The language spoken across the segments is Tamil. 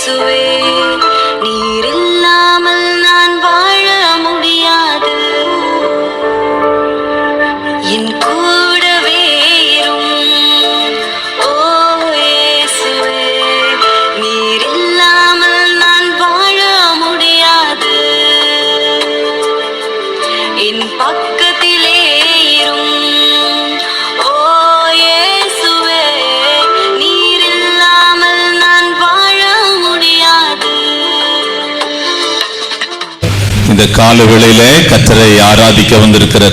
இயேசுவே, நீர் இல்லாமல் நான் வாழ முடியாது. என் கூடவே இரும். ஓ இயேசுவே, நீர் இல்லாமல் நான் வாழ முடியாது. என் பக்கத்திலே இரும். ஓ இயேசுவே, நீர் இல்லாமல் நான் வாழ முடியாது. இந்த கால வேளையிலே கர்த்தரை ஆராதிக்க வந்திருக்கிற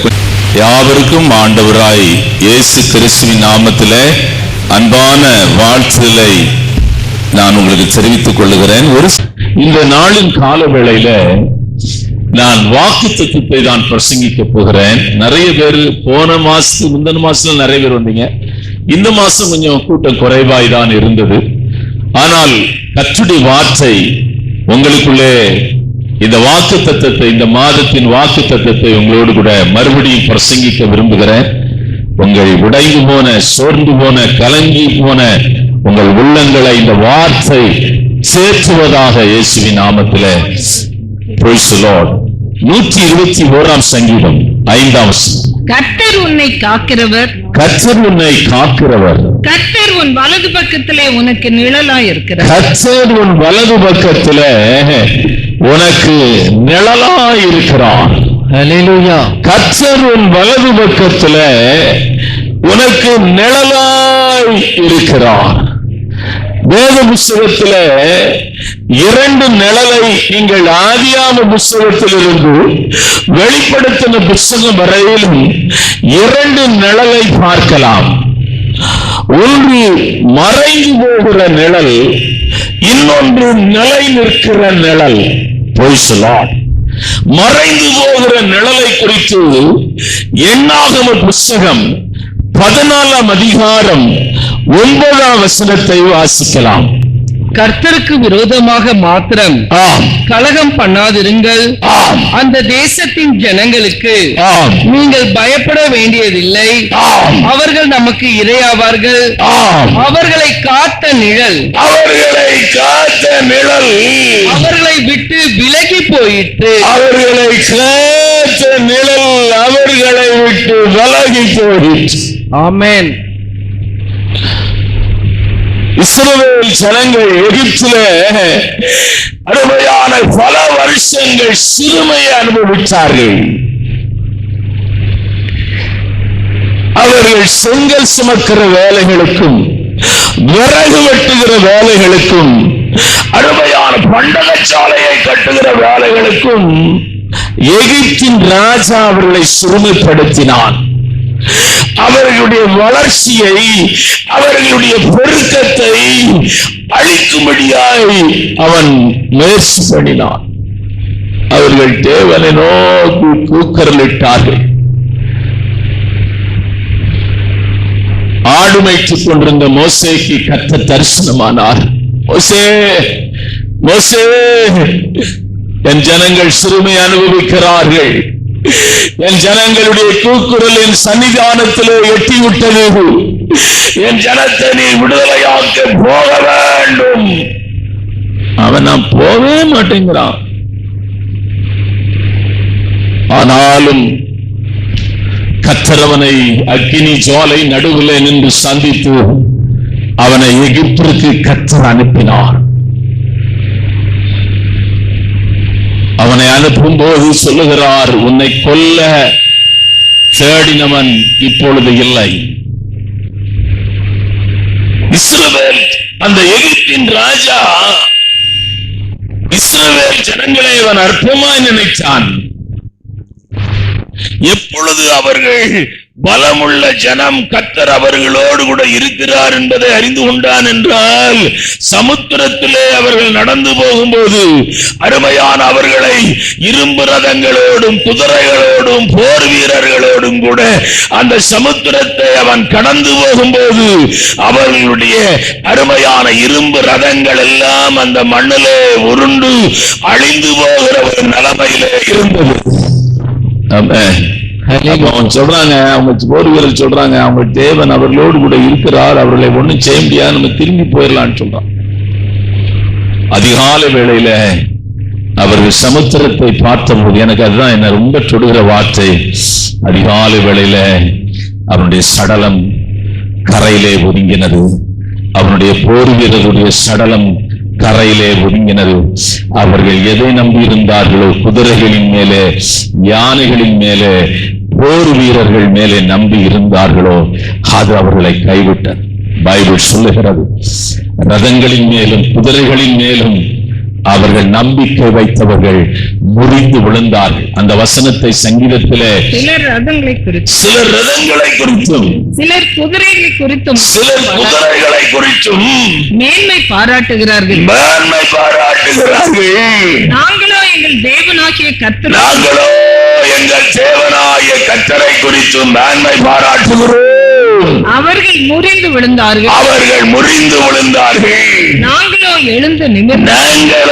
யாவருக்கும் ஆண்டவராய் இயேசு கிறிஸ்துவின் நாமத்திலே அன்பான வாழ்த்துதலை நான் உங்களுக்கு தெரிவித்துக் கொள்ளுகிறேன். இந்த நாளின் கால வேளையில நான் வாக்குத்தத்தத்தை தான் பிரசங்கிக்க போகிறேன். நிறைய பேர் போன மாசத்துக்கு முந்தின மாசத்துல நிறைய பேர் வந்தீங்க. இந்த மாசம் கொஞ்சம் கூட்டம் குறைவாய் தான் இருந்தது. ஆனால் கர்த்தருடைய வார்த்தை உங்களுக்குள்ளே இந்த வாக்குத்தத்தத்தை, இந்த மாதத்தின் வாக்குத்தத்தத்தை உங்களோடு கூட மறுபடியும் பிரசங்கிக்க விரும்புகிறேன். உங்கள் உடைந்து போன, சோர்ந்து போன, கலங்கி போன உங்கள் உள்ளங்களை இந்த வார்த்தை சேர்த்துவதாக இயேசுவின் நாமத்திலே. Praise the Lord. 121 சங்கீதம் 5ஆம் வசனம். கர்த்தர் உன்னை காக்கிறவர், கர்த்தர் உன்னை காக்கிறவர், கர்த்தர் உன் வலது பக்கத்திலே உனக்கு நிழலாய் இருக்கிறார். கர்த்தர் உன் வலது பக்கத்திலே உனக்கு நிழலாய் இருக்கிறார். ஹல்லேலூயா. கர்த்தர் உன் வலது பக்கத்திலே உனக்கு நிழலாய் இருக்கிறார். வேத புஸ்தகத்திலே 2 நிழலை நீங்கள் ஆதியாகம புஸ்தகத்திலிருந்து வெளிப்படுத்தின புஸ்தகம் வரையிலும் 2 நிழலை பார்க்கலாம். ஒன்று மறைந்து போகிற நிழல், இன்னொன்று நிலை நிற்கிற நிழல். Praise the Lord. மறைந்து போகிற நிழலை குறித்து என்னாகம புஸ்தகம் 14ஆம் அதிகாரம் 9ஆம் வசனத்தை வாசிக்கலாம். கர்த்தருக்கு விரோதமாக மாத்திரம் கலகம் பண்ணாதிருங்கள். அந்த தேசத்தின் ஜனங்களுக்கு நீங்கள் பயப்பட வேண்டியதில்லை. அவர்கள் நமக்கு இரையாவார்கள். அவர்களை காத்த நிழல், அவர்களை காத்த நிழல் அவர்களை விட்டு விலகி போயிற்று. அவர்களை காத்த நிழல் அவர்களை விட்டு விலகி போயிற்று. ஆமென். இஸ்ரவேல் ஜனங்கள் எகிப்திலே அருமையான பல வருஷங்கள் சிறுமையை அனுபவித்தார்கள். அவர்கள் செங்கல் சுமக்கிற வேலைகளுக்கும், விறகு வெட்டுகிற வேலைகளுக்கும், அருமையான பண்டகச்சாலையை கட்டுகிற வேலைகளுக்கும் எகிப்தின் ராஜா அவர்களை சிறுமைப்படுத்தினான். அவர்களுடைய வளர்ச்சியை, அவர்களுடைய பெருக்கத்தை அழிக்கும்படியாய் அவன் முயற்சி பண்ணினான். அவர்கள் தேவனை நோக்கி கூக்குரலிட்டார்கள். ஆடு மேய்த்துக் கொண்டிருந்த மோசேக்கு கர்த்தர் தரிசனமானார். மோசே, மோசே, என் ஜனங்கள் சிறுமை அனுபவிக்கிறார்கள். என் ஜனங்களுடைய கூக்குரல் என் சன்னிதானத்திலே எட்டிவிட்டது. என் ஜனத்தை நீ விடுதலையாக்க போக வேண்டும். அவன் நான் போகவே மாட்டேங்கிறான். ஆனாலும் கர்த்தர் அவனை அக்கினி ஜுவாலை நடுவிலே நின்று சந்தித்து அவனை எகிப்திற்கு கர்த்தர் அனுப்பினார். அவனை அனுப்பும் போது சொல்லுகிறார், உன்னை கொல்ல தேடினவன் இப்பொழுது இல்லை. இஸ்ரவேல், அந்த எகிப்தின் ராஜா இஸ்ரவேல் ஜனங்களை அவன் அற்பமாய் நினைத்தான். எப்பொழுது அவர்கள் பலமுள்ள ஜனம், கர்த்தர் அவர்களோடு கூட இருக்கிறார் என்பதை அறிந்து கொண்டான் என்றால், சமுத்திரத்திலே அவர்கள் நடந்து போகும்போது அருமையான அவர்களை இரும்பு ரதங்களோடும் குதிரைகளோடும் போர் வீரர்களோடும் கூட அந்த சமுத்திரத்தை அவன் கடந்து போகும்போது அவர்களுடைய அருமையான இரும்பு ரதங்கள் எல்லாம் அந்த மண்ணிலே உருண்டு அழிந்து போகிற ஒரு நிலைமையிலே இருந்தது. அவங்க சொல்றாங்க, அவங்க போர் வீரர் சொல்றாங்க, அவங்க தேவன் அவர்களோடு கூட இருக்கிறார், அவர்களை ஒண்ணும் செய்ய முடியாது, நம்ம திரும்பி போயிடலான்னு சொல்றான். அதிகாலை வேளையில அவர்கள் சமுத்திரத்தை பார்த்தபோது எனக்கு அதுதான் என்ன ரொம்ப தொடுகிற வார்த்தை. அதிகாலை வேளையில அவனுடைய சடலம் கரையிலே ஒதுங்கினது. அவனுடைய போர் வீரருடைய சடலம் கரையிலே ஒதுங்கினது. அவர்கள் எதை நம்பி இருந்தார்களோ, குதிரைகளின் மேலே, யானைகளின் மேலே, போர் வீரர்கள் மேலே நம்பி இருந்தார்களோ, அது அவர்களை கைவிட்டது. பைபிள் சொல்லுகிறது, ரதங்களின் மேலும் குதிரைகளின் மேலும் அவர்கள் நம்பிக்கை வைத்தவர்கள் முறிந்து விழுந்தார்கள். அந்த வசனத்தை சங்கீதத்திலே சிலர் ரதங்களை குறித்தும், சிலர் ரதங்களை குறித்தும், சிலர் குதிரைகளை குறித்தும், சிலர் குதிரைகளை குறித்தும் மேன்மை பாராட்டுகிறார்கள். மேன்மை பாராட்டுகிறார்கள். நாங்களோ எங்கள் தேவனாகிய கர்த்தர், நாங்களோ எங்கள் தேவனாகிய கர்த்தரை குறித்தும் மேன்மை பாராட்டுகிறோம். அவர்கள் முறிந்து விழுந்தார்கள், அவர்கள் முறிந்து விழுந்தார்கள். நாங்களோ எழுந்து நிமிர்ந்து, நாங்களோ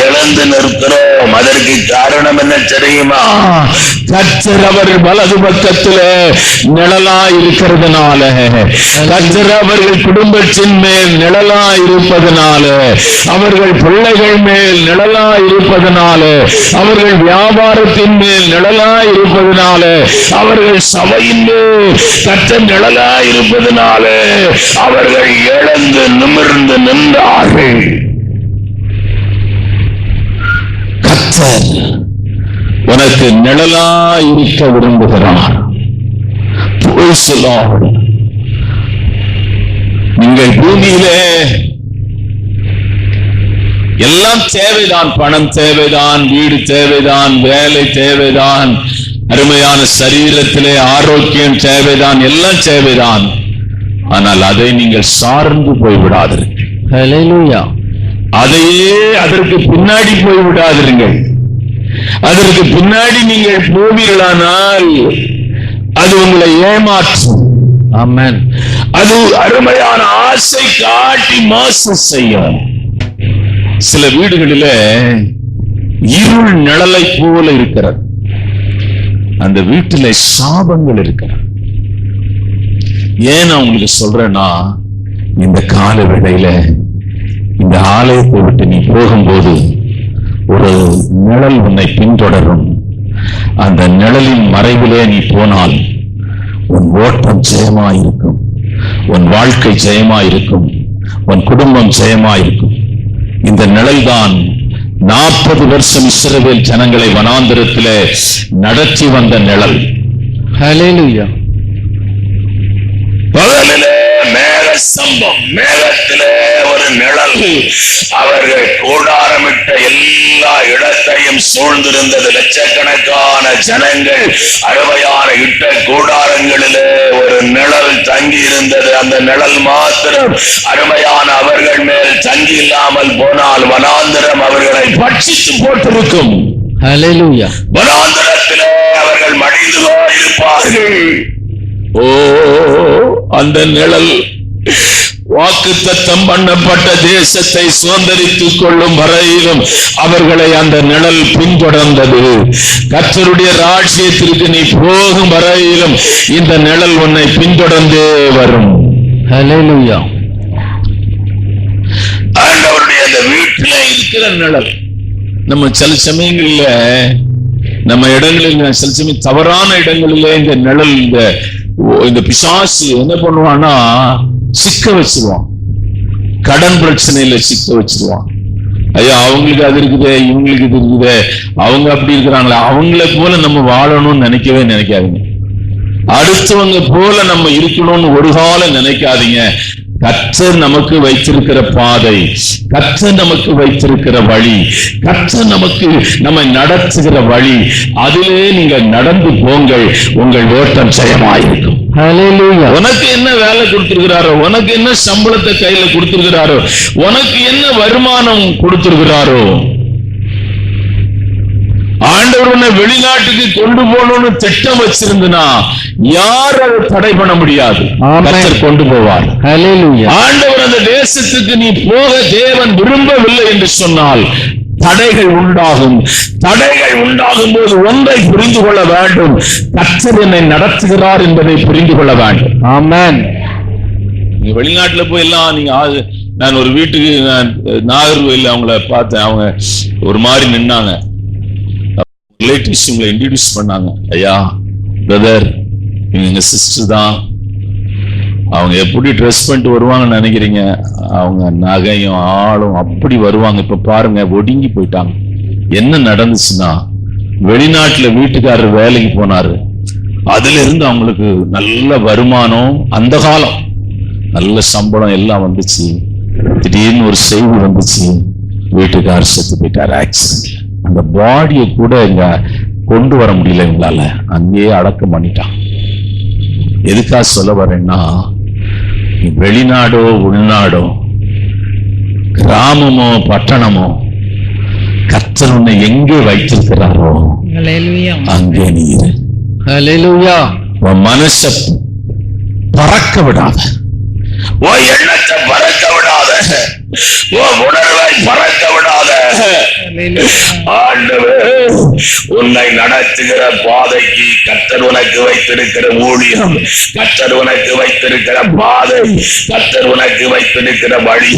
எழுந்து நிற்கிறோம். அதற்கு காரணம் என்ன தெரியுமா? கர்த்தர் அவர்கள் வலது பக்கத்திலே நிழலாய் இருக்கிறதுனால, கர்த்தர் அவர்கள் குடும்பத்தின் மேல் நிழலாய் இருப்பதனால, அவர்கள் பிள்ளைகள் மேல் நிழலாய் இருப்பதனால, அவர்கள் வியாபாரத்தின் மேல் நிழலாய் இருப்பதனால, அவர்கள் சபையின் மேல் கர்த்தர் நிழலாய் இருப்பதனால அவர்கள் எழுந்து நிமிர்ந்து நின்றார்கள். கர்த்தர் உனக்கு நிழலாய் இருக்க விரும்புகிறார். நீங்கள் பூமியிலே எல்லாம் தேவைதான். பணம் தேவைதான், வீடு தேவைதான், வேலை தேவைதான், அருமையான சரீரத்திலே ஆரோக்கியம் தேவைதான், எல்லாம் தேவைதான். ஆனால் அதை நீங்கள் சார்ந்து போய்விடாதீர்கள். ஹல்லேலூயா. அதையே அதற்கு பின்னாடி போய்விடாதீர்கள். அதற்கு பின்னாடி நீங்கள் போவீர்களானால் அது உங்களை ஏமாற்றும். ஆமென். அது அருமையான ஆசை காட்டி மோசம் செய்யும். சில வீடுகளிலே இருள் நிழலை போல இருக்கிறது. அந்த வீட்டிலே சாபங்கள் இருக்கிறது. ஏன் நான் உங்களுக்கு சொல்றேன்னா, இந்த கால வேளையில இந்த ஆலயத்தை விட்டு நீ போகும்போது ஒரு நிழல் உன்னை பின்தொடரும். அந்த நிழலின் மறைவிலே நீ போனால் உன் ஓட்டம் ஜெயமாயிருக்கும், உன் வாழ்க்கை ஜெயமாயிருக்கும், உன் குடும்பம் ஜெயமாயிருக்கும். இந்த நிழல் தான் 40 வருஷம் இஸ்ரவேல் ஜனங்களை வனாந்திரத்திலே நடத்தி வந்த நிழல். ஹல்லேலூயா. பகலிலே மேக ஸ்தம்பம், மேகத்திலே ஒரு நிழல். அவர்கள் கூடாரமிட்ட எல்லா இடத்தையும் சூழ்ந்திருந்தது. லட்சக்கணக்கான ஜனங்கள் அருமையான இட்ட கூடாரங்களிலே ஒரு நிழல் தங்கி இருந்தது. அந்த நிழல் மாத்திரம் அருமையான அவர்கள் மேல் தங்கி இல்லாமல் போனால் வனாந்திரம் அவர்களை பட்சித்து போட்டிருக்கும். ஹல்லேலூயா. வனாந்திரத்திலே அவர்கள் மடிந்து போயிருப்பார்கள். ஓ, அந்த நிழல் வாக்குத்தத்தம் பண்ணப்பட்ட தேசத்தை சுதந்தரித்துக் கொள்ளும் வரையிலும் அவர்களை அந்த நிழல் பின்தொடர்ந்தது. கர்த்தருடைய ராஜ்யத்திற்கு நீ போகும் வரையிலும் இந்த நிழல் உன்னை பின்தொடர்ந்தே வரும். ஹல்லேலூயா. ஆண்டவருடைய அந்த வீட்டில இருக்கிற நிழல் நம்ம சில சமயங்கள்ல நம்ம இடங்களில், சில சமயம் தவறான இடங்களிலே இந்த நிழல், இந்த பிசாசு என்ன பண்ணுவான்னா சிக்க வச்சிருவான். கடன் பிரச்சனையில சிக்க வச்சிருவான். ஐயா, அவங்களுக்கு அது இருக்குதே, இவங்களுக்கு இது இருக்குதே, அவங்க அப்படி இருக்கிறாங்களே, அவங்கள போல நம்ம வாழணும்னு நினைக்கவே நினைக்காதீங்க. அடுத்தவங்க போல நம்ம இருக்கணும்னு ஒரு காலம் நினைக்காதீங்க. கர்த்தர் நமக்கு வைத்திருக்கிற பாதை, கர்த்தர் நமக்கு வைத்திருக்கிற வழி, கர்த்தர் நமக்கு நம்மை நடத்துகிற வழி, அதிலே நீங்கள் நடந்து போங்கள். உங்கள் ஓட்டம் ஜெயமாயிருக்கும். ஹல்லேலூயா. உனக்கு என்ன வேலை கொடுத்திருக்கிறாரோ, உனக்கு என்ன சம்பளத்தை கையில கொடுத்திருக்கிறாரோ, உனக்கு என்ன வருமானம் கொடுத்திருக்கிறாரோ, ஆண்டவர் உன்னை வெளிநாட்டுக்கு கொண்டு போகணும்னு திட்டம் வச்சிருந்தனா யார் அதை தடை பண்ண முடியாது. கர்த்தர் கொண்டு போவார். ஹல்லேலூயா. ஆண்டவர் அந்த தேசத்துக்கு நீ போக தேவன் விரும்பவில்லை என்று சொன்னால் தடைகள் உண்டாகும். தடைகள் உண்டாகும் போது ஒன்றை புரிந்து கொள்ள வேண்டும், கர்த்தர் என்னை நடத்துகிறார் என்பதை புரிந்து கொள்ள வேண்டும். ஆமென். நீங்க வெளிநாட்டுல போய் எல்லாம் நீங்க நான் ஒரு வீட்டுக்கு நாகர்கோவில் அவங்கள பார்த்தேன். அவங்க ஒரு மாதிரி நின்னாங்க. ரிலேட்டிவ்ஸ் உங்களை இன்ட்ரடியூஸ் பண்ணாங்க. ஐயா, பிரதர், எங்க சிஸ்டர் தான். அவங்க எப்படி ட்ரெஸ் பண்ணிட்டு வருவாங்கன்னு நினைக்கிறீங்க? அவங்க நகையும் ஆளும் அப்படி வருவாங்க. இப்ப பாருங்க, ஒடுங்கி போயிட்டாங்க. என்ன நடந்துச்சுன்னா, வெளிநாட்டுல வீட்டுக்காரர் வேலைக்கு போனாரு. அதுல இருந்து அவங்களுக்கு நல்ல வருமானம், அந்த காலம் நல்ல சம்பளம் எல்லாம் வந்துச்சு. திடீர்னு ஒரு செய்தி வந்துச்சு, வீட்டுக்காரர் செத்து போயிட்டாரு ஆக்சிடென்ட்ல. அந்த பாடியை கூட இங்க கொண்டு வர முடியல எங்களால, அங்கேயே அடக்கம் பண்ணிட்டான். எதுக்காக சொல்ல வரேன்னா, வெளிநாடோ உள்நாடோ கிராமமோ பட்டணமோ கர்த்தர் உன்னை எங்கே வைத்திருக்கிறாரோ அங்கே நீ இரு. உன் மனசை பறக்க விடாத, உன் எண்ணத்தை பறக்க விடாத, உன் உணர்வை பறக்க விடாத. ஆண்டவர் உன்னை நடத்துகிற பாதைக்கு, கர்த்தர் உனக்கு வைத்திருக்கிற ஊழியம், கர்த்தர் உனக்கு வைத்திருக்கிற பாதை, கர்த்தர் உனக்கு வைத்திருக்கிற வழி,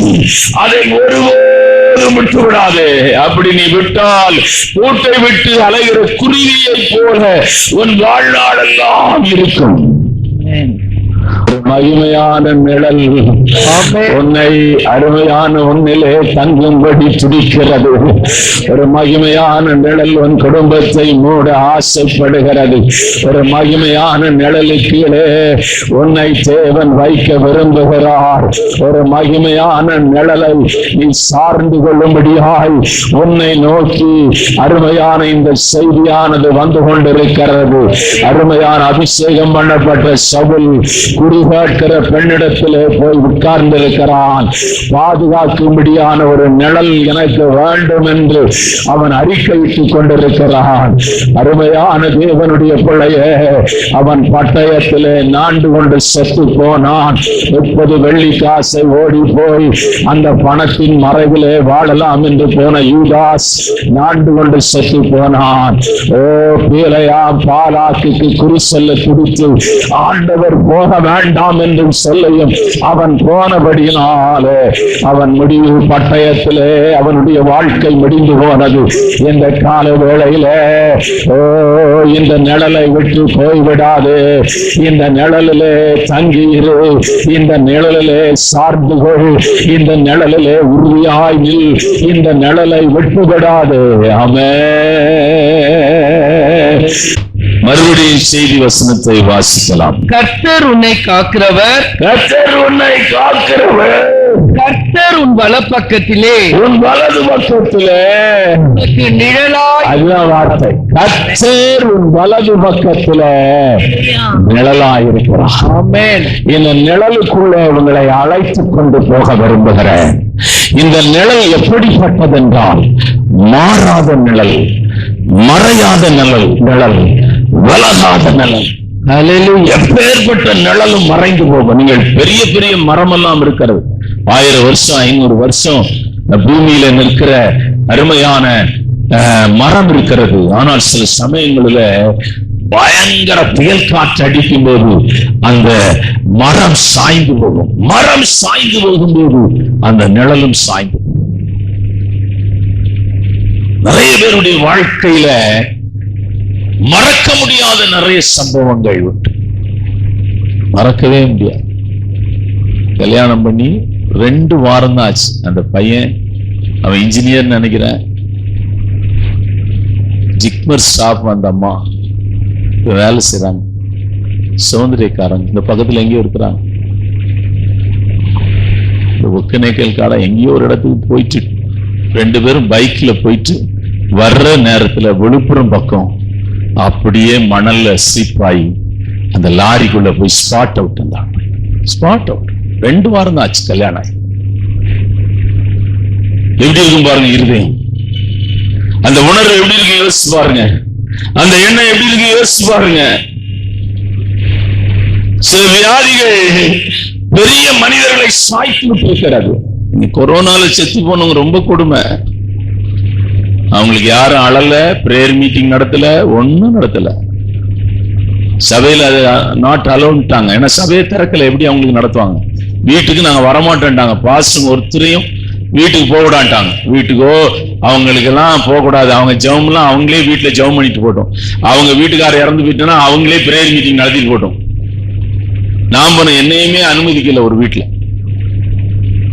அதை ஒருபோதும் விட்டு விடாதே. அப்படி நீ விட்டால் கூட்டை விட்டு அலைகிற குருவியை போல உன் வாழ்நாளெல்லாம் இருக்கும். மகிமையான நிழல் உன்னை அருமையான உன்னிலே தங்கும்படி துடிக்கிறது. ஒரு மகிமையான நிழல் உன் குடும்பத்தை மூட ஆசைப்படுகிறது. ஒரு மகிமையான நிழலுக்கீழே உன்னை தேவன் வைக்க விரும்புகிறார். ஒரு மகிமையான நிழலை நீ சார்ந்து கொள்ளும்படியாய் உன்னை நோக்கி அருமையான இந்த செய்தியானது வந்து கொண்டிருக்கிறது. அருமையான அபிஷேகம் பண்ணப்பட்ட சவுல் குறிகாட்கிற பெண்ணிடத்திலே போய் உட்கார்ந்திருக்கிறான். பாதுகாக்கும்படியான ஒரு நிழல் எனக்கு வேண்டும் என்று அவன் அறிக்கையிட்டுக் கொண்டிருக்கிறான். அருமையான தேவனுடைய பிள்ளையே, அவன் பட்டயத்திலே நாண்டு கொண்டு செத்து போனான். 30 வெள்ளி காசை ஓடி போய் அந்த பணத்தின் மறைவிலே வாழலாம் என்று போன யூதாஸ் நாண்டு கொண்டு செத்து போனான். ஓ பீலையா, பாலாக்கு குறிசல்ல துடித்து ஆண்டவர் போக வேண்டாம் என்று சொல்லியும் அவன் போனபடியினாலே அவன் முடிவு பட்டயத்திலே அவனுடைய வாழ்க்கை முடிந்து போனது. இந்த கால வேளையிலே இந்த நிழலை விட்டு போய்விடாது. இந்த நிழலிலே தங்கியிரு, இந்த நிழலிலே சார்ந்து கொள், இந்த நிழலிலே உறுதியாய் நில், இந்த நிழலை விட்டுவிடாது. ஆமென். மறுபடியும் செய்தி வசனத்தை வாசிக்கலாம். கர்த்தர் உன்னை காக்கிறவர், கர்த்தர் உன்னை காக்கிறவர், கர்த்தர் உன் வலப்பக்கத்திலே, உன் வலது பக்கத்திலே உனக்கு நிழலாய். அதுதான் வார்த்தை. கர்த்தர் உன் வலது பக்கத்திலே நிழலாயிருக்கிறார். ஆமென். இந்த நிழலுக்குள்ளே உங்களை அழைத்துக் கொண்டு போக விரும்புகிறேன். இந்த நிழல் எப்படிப்பட்டதென்றால், மாறாத நிழல், மறையாத நிழல், விலகாத நிழல். எப்பேற்பட்ட நிழலும் மறைந்து போகும். நீங்கள் பெரிய பெரிய மரம் எல்லாம் இருக்கிறது, 1000 வருஷம் 500 வருஷம் பூமியில நிற்கிற அருமையான மரம் இருக்கிறது. ஆனால் சில சமயங்களில பயங்கர புயல் காற்று அடிக்கும் போது அந்த மரம் சாய்ந்து போகும். மரம் சாய்ந்து போகும்போது அந்த நிழலும் சாய்ந்து. நிறைய பேருடைய வாழ்க்கையில மறக்க முடியாத நிறைய சம்பவங்கள் உண்டு. மறக்கவே முடியாது. கல்யாணம் பண்ணி 2 வாரம் தான் ஆச்சு. அந்த பையன், அவன் இன்ஜினியர் நினைக்கிறேன், ஜிக்மர் ஸ்டாப். அந்த அம்மா வேலை செய்யறாங்க, சௌந்தரியக்காரங்க. இந்த பக்கத்துல எங்கேயோ இருக்கிறாங்க. இந்த ஒக்கநேக்கல் காடா எங்கேயோ ஒரு இடத்துக்கு போயிட்டு 2 பேரும் பைக்ல போயிட்டு வர்ற நேரத்துல விழுப்புரம் பக்கம் அப்படியே மணல்ல ஸ்லிப் ஆகி அந்த லாரிக்குள்ள போய் ஸ்பாட் அவுட். Spot out. 2 வாரம் தான் ஆச்சு கல்யாணம். எப்படி இருக்கும் பாருங்க இருதயம். அந்த உணர்வு எப்படி இருக்கு யோசிச்சு பாருங்க. அந்த எண்ணம் எப்படி இருக்கு யோசிச்சு பாருங்க. சில வியாதிகள் பெரிய மனிதர்களை சாய்த்து இருக்கிறது. கொரோனால செத்து போனவங்க ரொம்ப கொடுமை. அவங்களுக்கு யாரும் அழல, பிரேயர் மீட்டிங் நடத்தல, ஒன்னும் நடத்தல. சபையில நாட் அலோன்ட்டாங்க. ஏன்னா சபையை திறக்கல, எப்படி அவங்களுக்கு நடத்துவாங்க? வீட்டுக்கு நாங்க வரமாட்டோம்ட்டாங்க. பாஸ்டர் ஒருத்தரையும் வீட்டுக்கு போக விடாட்டாங்க. வீட்டுக்கோ அவங்களுக்கு எல்லாம் போக கூடாது. அவங்க ஜெபம்லாம் அவங்களே வீட்டுல ஜெபம் பண்ணிட்டு போட்டோம். அவங்க வீட்டுக்காரர் இறந்து போயிட்டோன்னா அவங்களே பிரேயர் மீட்டிங் நடத்திட்டு போட்டோம். நான் போன என்னையுமே அனுமதிக்கல ஒரு வீட்டுல.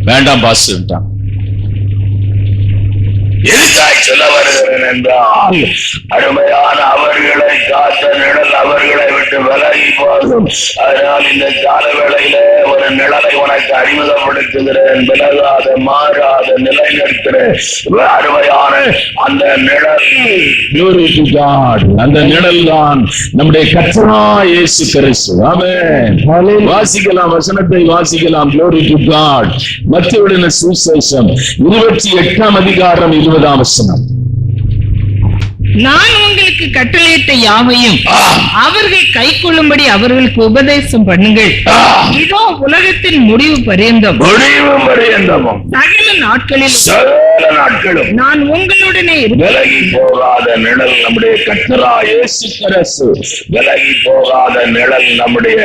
வேண்டாம் பாஸ்டர்ட்டான். எதுக்காய் சொல்ல வருகிறேன் என்றால், அருமையான அவர்களை காத்த நிழல் அவர்களை விட்டு விலகி போகும். அதனால் இந்த கால வேளையில ஒரு நிழலை உனக்கு அறிமுகப்படுத்துகிறேன். விலகாத, மாறாத, நிலைநிற்கிறேன் அருமையான அந்த நிழல். அந்த நிழல் தான் நம்முடைய கர்த்தராகிய இயேசு கிறிஸ்து. ஆமென். வாசிக்கலாம், வசனத்தை வாசிக்கலாம். Glory to God. மத்தேயுவின் சுவிசேஷம் 28ஆம் அதிகாரம் 20ஆம் வசனம். நான் உங்களுக்கு கட்டளையிட்ட யாவையும் அவர்கள் கைக்கொள்ளும்படி அவர்களுக்கு உபதேசம் பண்ணுங்கள். இதோ உலகத்தின் முடிவு பரியந்தம் சகல நாட்களும் நான் உங்களுடனே விலகி போகாத நிழல் நம்முடைய கர்த்தராகிய இயேசு கிறிஸ்து. விலகி போகாத நிழல் நம்முடைய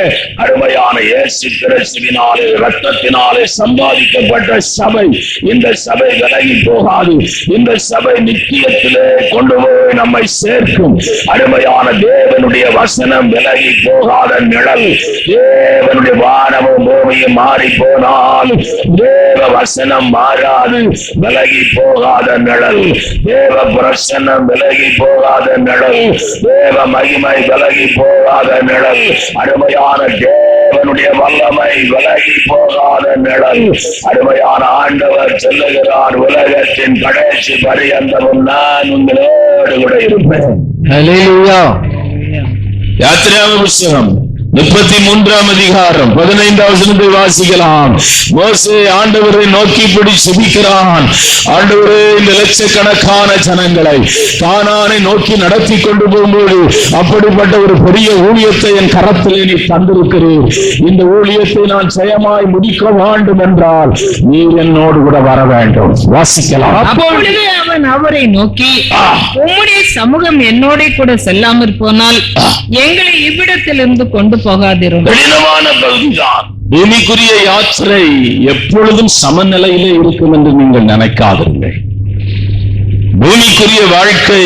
அருமையான இயேசு கிறிஸ்துவினாலே இரத்தத்தினாலே சம்பாதிக்கப்பட்ட சபை. இந்த சபை விலகி போகாது. இந்த சபை நித்தியத்திலே கொண்டு போய் நம்மை சேர்க்கும். அருமையான தேவனுடைய வசனம் விலகி போகாத நிழல். தேவனுடைய வானமும் பூமியும் மாறி போனால் தேவ வசனம் மாறாது. விலகி போகாத நிழல். தேவ பிரசன்னம் விலகி போகாத நிழல். தேவ மகிமை விலகி போகாத நிழல். அருமையான தேவனுடைய வல்லமை விலகி போகாத நிழல். அருமையான ஆண்டவர் சொல்லுகிறார், உலகத்தின் கடைசி பரியந்தமும் நான் உங்களோடு கூட இருப்பேன். ஹல்லேலூயா. யாத்திராகம புத்தகம் 33ஆம் அதிகாரம் 15ஆம் வசனத்தை வாசிக்கலாம். மோசே ஆண்டவரை நோக்கிப்படி செபிக்கிறான். ஆண்டவரே, இந்த லட்சக்கணக்கான ஜனங்களை கானானை நோக்கி நடத்தி கொண்டு போகும்போது அப்படிப்பட்ட ஒரு பெரிய ஊழியத்தை என் கரத்திலே நீ தந்திருக்கிறீர். இந்த ஊழியத்தை நான் ஜெயமாய் முடிக்க வேண்டும் என்றால் நீர் என்னோடு கூட வர வேண்டும். வாசிக்கலாம். அப்பொழுது அவன் அவரை நோக்கி, உம்முடைய சமூகம் என்னோட கூட செல்லாமற் போனால் எங்களை இவ்விடத்திலிருந்து கொண்டு போகாதிரும். கடினமான பகுதிதான். பூமிக்குரிய யாத்திரை எப்பொழுதும் சமநிலையிலே இருக்கும் என்று நீங்கள் நினைக்காதீர்கள். பூமிக்குரிய வாழ்க்கை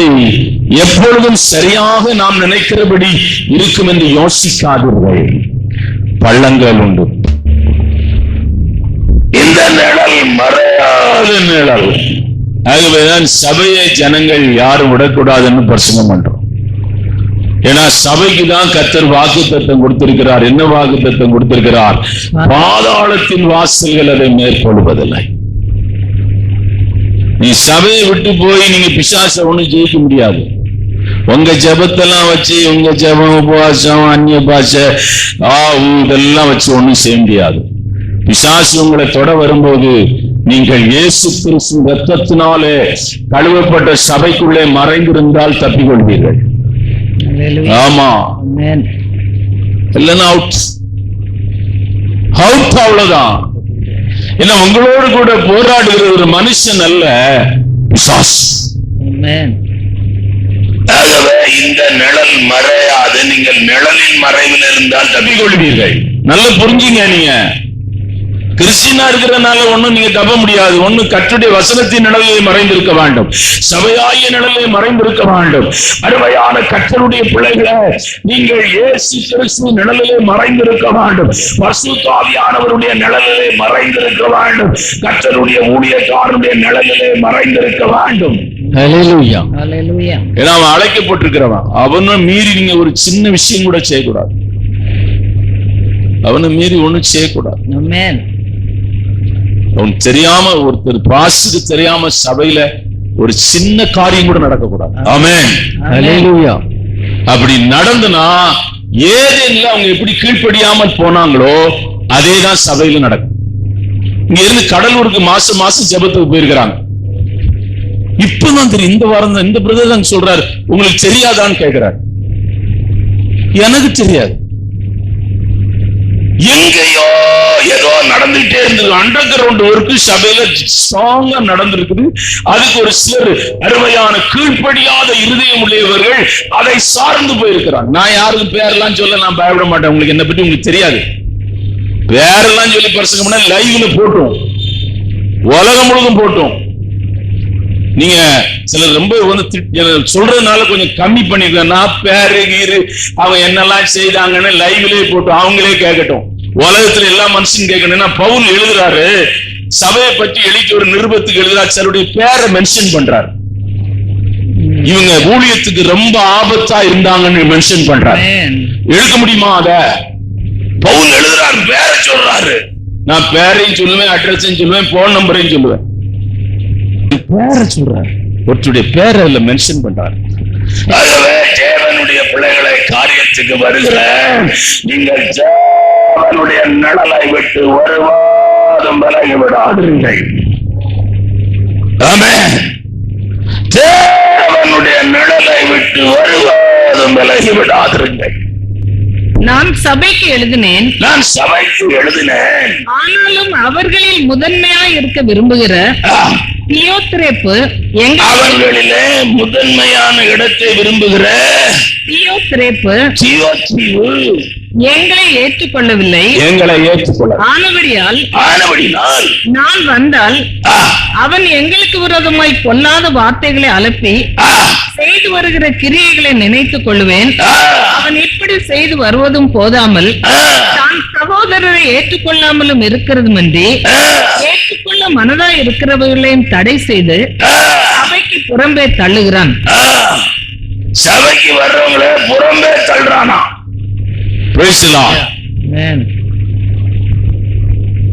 எப்பொழுதும் சரியாக நாம் நினைக்கிறபடி இருக்கும் என்று யோசிக்காதீர்கள். பள்ளங்கள் உண்டு. இந்த நிழல் மறையாத நிழல். ஆகவேதான் சபையை ஜனங்கள் யாரும் விடக்கூடாதுன்னு பிரசங்கம் பண்றோம். ஏன்னா சபைக்கு தான் கர்த்தர் வாக்குத்தத்தம் கொடுத்திருக்கிறார். என்ன வாக்குத்தத்தம் கொடுத்திருக்கிறார்? பாதாளத்தின் வாசல்கள் அதை மேற்கொள்வதில்லை. நீ சபையை விட்டு போய் நீங்க பிசாசை ஒண்ணும் ஜெயிக்க முடியாது. உங்க ஜபத்தெல்லாம் வச்சு, உங்க ஜபம், உபவாசம், அந்நிய பாஷை, இதெல்லாம் வச்சு ஒண்ணும் செய்ய முடியாது. பிசாசு உங்களை தொட வரும்போது நீங்கள் இயேசு கிறிஸ்து ரத்தத்தினாலே கழுவப்பட்ட சபைக்குள்ளே மறைந்திருந்தால் தப்பிக்கொள்வீர்கள். ஆமா, இல்லைன்னா அவுட். அவ்வளவுதான். ஏன்னா உங்களோடு கூட போராடுகிற ஒரு மனுஷன் அல்ல, பிசாசு. ஆகவே இந்த நிழல் மறையாது. நீங்கள் நிழலின் மறைவில் இருந்தால் தப்பிக்கொள்வீர்கள். நல்லா புரிஞ்சுங்க. நீங்க கிறிஸ்டியனா இருக்கிறதுனால ஒண்ணும் நீங்க தப்ப முடியாது. ஒண்ணு கர்த்தருடைய வசனத்தின் நிழலிலே மறைந்திருக்க வேண்டும். சபையாகிய நிழலிலே மறைந்திருக்க வேண்டும். அருமையான கர்த்தருடைய பிள்ளைகளே, நீங்கள் இயேசு கிறிஸ்து நிழலிலே மறைந்திருக்க வேண்டும். பரிசுத்த ஆவியானவருடைய நிழலிலே மறைந்திருக்க வேண்டும். கர்த்தருடைய ஊழியக்காரருடைய நிழலிலே மறைந்திருக்க வேண்டும். ஹல்லேலூயா. ஹல்லேலூயா. ஏன்னா அவன் அழைக்கப்பட்டிருக்கிறவன். அவனை மீறி நீங்க ஒரு சின்ன விஷயம் கூட செய்யக்கூடாது. அவனை மீறி ஒண்ணும் செய்யக்கூடாது. ஆமென். அவனுக்கு தெரியாம, ஒருத்தர் பாசுக்கு தெரியாம சபையில ஒரு சின்ன காரியம் கூட நடக்கக்கூடாது. ஆமென். ஹல்லேலூயா. அப்படி நடந்துனா ஏதேன்ல அவங்க எப்படி கீழ்ப்படியாமல் போனாங்களோ அதேதான் சபையில நடக்கும். இங்க இருந்து கடலூருக்கு மாசம் மாசம் ஜெபத்துக்கு போயிருக்கிறாங்க. இப்பதான் தெரியும். இந்த வாரம் தான் இந்த பிரதர் தான் சொல்றாரு, உங்களுக்கு தெரியாதான்னு கேட்கிறாரு. எனக்கு தெரியாது. எங்கேயோ ஏதோ நடந்துட்டே இருந்தது. அண்டர் கிரவுண்ட் ஒர்க்கு சபையில ஸ்ட்ராங்கா நடந்திருக்குது. அதுக்கு ஒரு சிலர் அருமையான கீழ்ப்படியாத இருதயம் உள்ளவர்கள் அதை சார்ந்து போயிருக்கிறாங்க. நான் யாருக்கு பேரெல்லாம் சொல்ல நான் பயப்பட மாட்டேன். உங்களுக்கு என்ன பற்றி உங்களுக்கு தெரியாது. பேரெல்லாம் சொல்லி பிரசங்கம் பண்ண லைவ்ல போட்டோம், உலகம் முழுதும் போட்டோம். நீங்க சிலர் ரொம்ப சொல்றதுனால கொஞ்சம் கம்மி பண்ணிருக்கா, பேரு கீரு அவங்க என்னெல்லாம் செய்தாங்கன்னு லைவ்லயே போட்டோம், அவங்களே கேட்கட்டும். உலகத்துல எல்லா மனுஷன் கேட்கணும். பவுல் எழுதுறாரு, சபையை பற்றி எழுதி ஒரு நிருபத்துக்கு எழுதுறாரு, சிலருடைய பேரை மென்ஷன் பண்றாரு. இவங்க ஊழியத்துக்கு ரொம்ப ஆபத்தா இருந்தாங்கன்னு மென்ஷன் பண்றாரு. எழுத முடியுமா? அத பவுல் எழுதுறாரு, பேரை சொல்றாரு. நான் பேரையும் சொல்லுவேன், அட்ரஸையும் சொல்லுவேன், போன் நம்பரையும் சொல்லுவேன். பேரை சொல்றாரு, ஒருத்தருடைய பேரை அதுல மென்ஷன் பண்றாரு. ஆகவே தேவனுடைய பிள்ளைகளை காரியத்துக்கு வருகிற நீங்கள் தேவனுடைய நிழலை விட்டு ஒருவாதும் விலகி விடாதீர்கள். ஆமென். தேவனுடைய நிழலை விட்டு ஒருவாதும் விலகி விடாதீர்கள். நான் சபைக்கு எழுதினேன், ஆனாலும் அவர்களில் தியோத்திரேப்பு இருக்க விரும்புகிற தியோத்திரேப்பு, அவர்களிலே முதன்மையான இடத்தை விரும்புகிற தியோத்திரேப்பு எங்களை ஏற்றுக்கொள்ளவில்லை. ஆனபடியால் நான் வந்தால் அவன் எங்களுக்கு விரோதமாய் பொல்லாத வார்த்தைகளை அலப்பி செய்து வருகிற கிரியைகளை நினைத்துக் கொள்வேன். அவன் இப்படி செய்து வருவதும் போதாமல் தான் சகோதரரை ஏற்றுக்கொள்ளாமலும் இருக்கிறதுமன்றி ஏற்றுக்கொள்ள மனதா இருக்கிறவர்களையும் தடை செய்து சபைக்கு புறம்பே தள்ளுகிறான். சபைக்கு வர்றவங்களே புறம்பே தள்ளுறானா?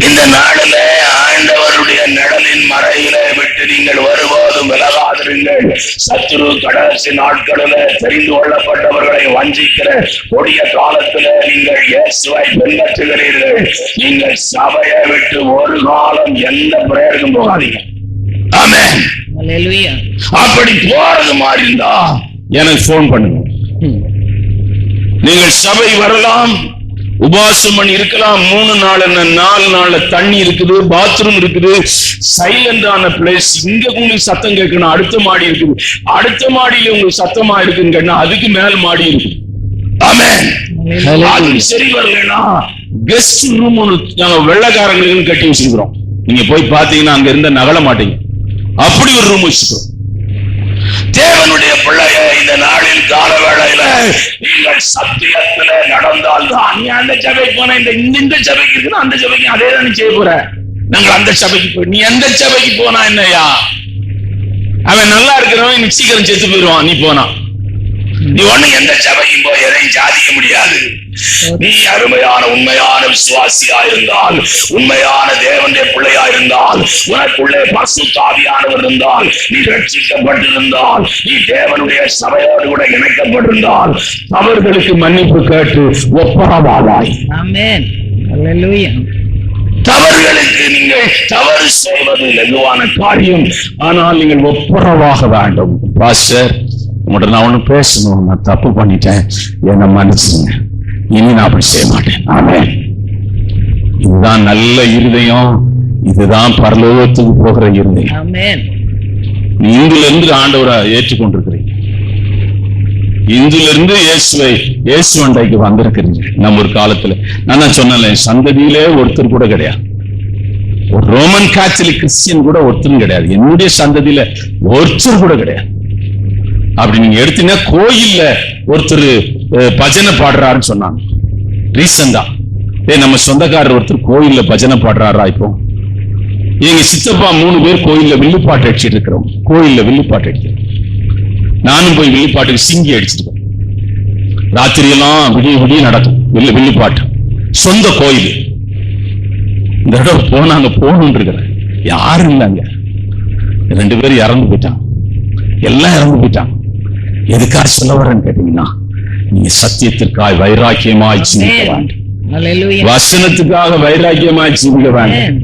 இந்த நாளிலே ஆண்டவருடைய நிழலின் மறையிலே விட்டு நீங்கள் வருவதும் விலகாதிருங்கள். சத்துரு கடைசி நாட்களிலே தெரிந்து கொள்ளப்பட்டவர்களை வஞ்சிக்கிற கொடிய காலத்திலே நீங்கள் இயேசுவை பின்பற்றுகிறீர்கள். நீங்கள் சபையை விட்டு ஒரு காலம் எந்த பிரேயருக்கும் போகாதீங்க. ஆமென். அப்படி போறது மாதிரி இருந்தா எனக்கு போன் பண்ணுங்க. நீங்கள் சபை வரலாம், உபாசம் பண்ணி இருக்கலாம். 3 நாள் 4 நாள் தண்ணி இருக்குது, பாத்ரூம் இருக்குது, சைலண்டான பிளேஸ். இங்க உங்களுக்கு சத்தம் கேட்கணும், அடுத்த மாடி இருக்குது, அடுத்த மாடியில உங்களுக்கு சத்தமா இருக்குன்னு கேட்டா அதுக்கு மேல மாடி இருக்கு. ஆமென். அது சரி வரலன்னா கெஸ்ட் ரூம் நாங்க வெள்ளக்காரங்களுக்கு கட்டி வச்சிருக்கிறோம். நீங்க போய் பாத்தீங்கன்னா அங்க இருந்த நகல மாட்டீங்க, அப்படி ஒரு ரூம் வச்சிருக்கோம். தேவனுடைய பிள்ளைய இந்த நாளில் கால வேளையில நீங்கள் சத்தியத்துல நடந்தால் தான். நீ அந்த சபைக்கு போன இந்த சபைக்கு இருக்குன்னா அந்த சபைக்கு அதே தான் நீ செய்ய போற. நாங்கள் அந்த சபைக்கு போய் நீ எந்த சபைக்கு போனா என்னையா? அவன் நல்லா இருக்கிறவன் நீ சீக்கிரம் செத்து போயிடுவான். நீ போனா நீ ஒண்ணு எந்த சபைக்கும் போய் எதையும் சாதிக்க முடியாது. நீ அருமையான உண்மையான விசுவாசியா இருந்தால், உண்மையான தேவனுடைய பிள்ளையா இருந்தால், உனக்குள்ளே பரிசுத்த ஆவியானவர் இருந்தால், நீ ரட்சிக்கப்பட்டிருந்தால், நீ தேவனுடைய சபையோடு கூட இணைக்கப்பட்டிருந்தால் அவர்களுக்கு மன்னிப்பு கேட்டு ஒப்பரவாவாய். ஆமென். அல்லேலூயா. தவறுகளுக்கு நீங்கள் தவறு செய்வது லகுவான காரியம், ஆனால் நீங்கள் ஒப்புரவாக வேண்டும். பாஸ்டர், உங்கள்கிட்ட நான் ஒண்ணு பேசணும், நான் தப்பு பண்ணிட்டேன், என்ன மன்னிச்சுங்க, இனி நான் அப்படி செய்ய மாட்டேன். ஆமென். இதுதான் நல்ல இருதயம், இதுதான் பரலோகத்துக்கு போகிற இருதயம். ஆமென். நீ இங்கிலிருந்து ஆண்டவரை ஏற்றுக்கொண்டிருக்கிறீங்க, இங்கிலிருந்து இயேசுவண்டைக்கு வந்திருக்கிறீங்க. நம்ம ஒரு காலத்துல நான் சொன்னேன், சந்ததியிலே ஒருத்தர் கூட கிடையாது, ஒரு ரோமன் கேத்தலிக் கிறிஸ்டியன் கூட ஒருத்தரும் கிடையாது, என்னுடைய சந்ததியில ஒருத்தர் கூட கிடையாது. அப்படி நீங்க எடுத்தீங்கன்னா கோயில்ல ஒருத்தர் பஜனை பாடுறாருன்னு சொன்னாங்க ரீசெண்டா. நம்ம சொந்தக்காரர் ஒருத்தர் கோயில்ல பஜனை பாடுறாரா? இப்போ எங்க சித்தப்பா 3 பேர் கோயில்ல வில்லுப்பாட்டு அடிச்சிட்டு இருக்கிறோம். கோயில்ல வில்லுப்பாட்டு அடிக்கிறோம். நானும் போய் வில்லுப்பாட்டுக்கு சிங்கி அடிச்சிருக்கேன். ராத்திரி எல்லாம் விடிய நடக்கும் வில்லுப்பாட்டு. சொந்த கோயில். இந்த இடம் போனாங்க, போகணும்னு இருக்கிறேன், யாரும் இல்லைங்க. 2 பேரும் இறந்து போயிட்டாங்க, எல்லாம் இறந்து போயிட்டாங்க. எதுக்காக சொல்ல வரேன்னு கேட்டீங்கன்னா, நீங்க சத்தியத்திற்காக வைராக்கியமாய் ஜீவிக்க வேண்டும். வசனத்துக்காக வைராக்கியமாய் ஜீவிக்க வேண்டும்.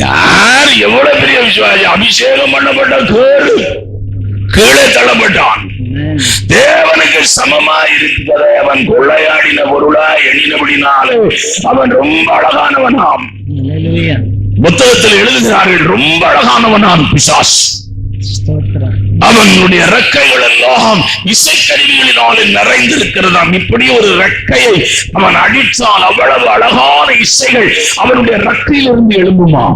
யார் எவ்வளவு பெரிய விசுவாசி, அபிஷேகம் பண்ணப்பட்ட கீழே தள்ளப்பட்டான். தேவனுக்கு சமமா இருக்கிறதை அவன் கொள்ளையாடின பொருளா எண்ணினபடினாலே அவன் ரொம்ப அழகானவனாம். புத்தகத்தில் எழுதுகிறார்கள், ரொம்ப அழகானவனாம் பிசாஸ். அவனுடைய ரெக்கைகள் எல்லாம் இசைக்கருவிகளினாலே நிறைந்திருக்கிறதாம். இப்படி ஒரு ரெக்கையை அவன் அடித்தால் அவ்வளவு அழகான இசைகள் அவனுடைய ரெக்கையிலிருந்து எழும்புமா.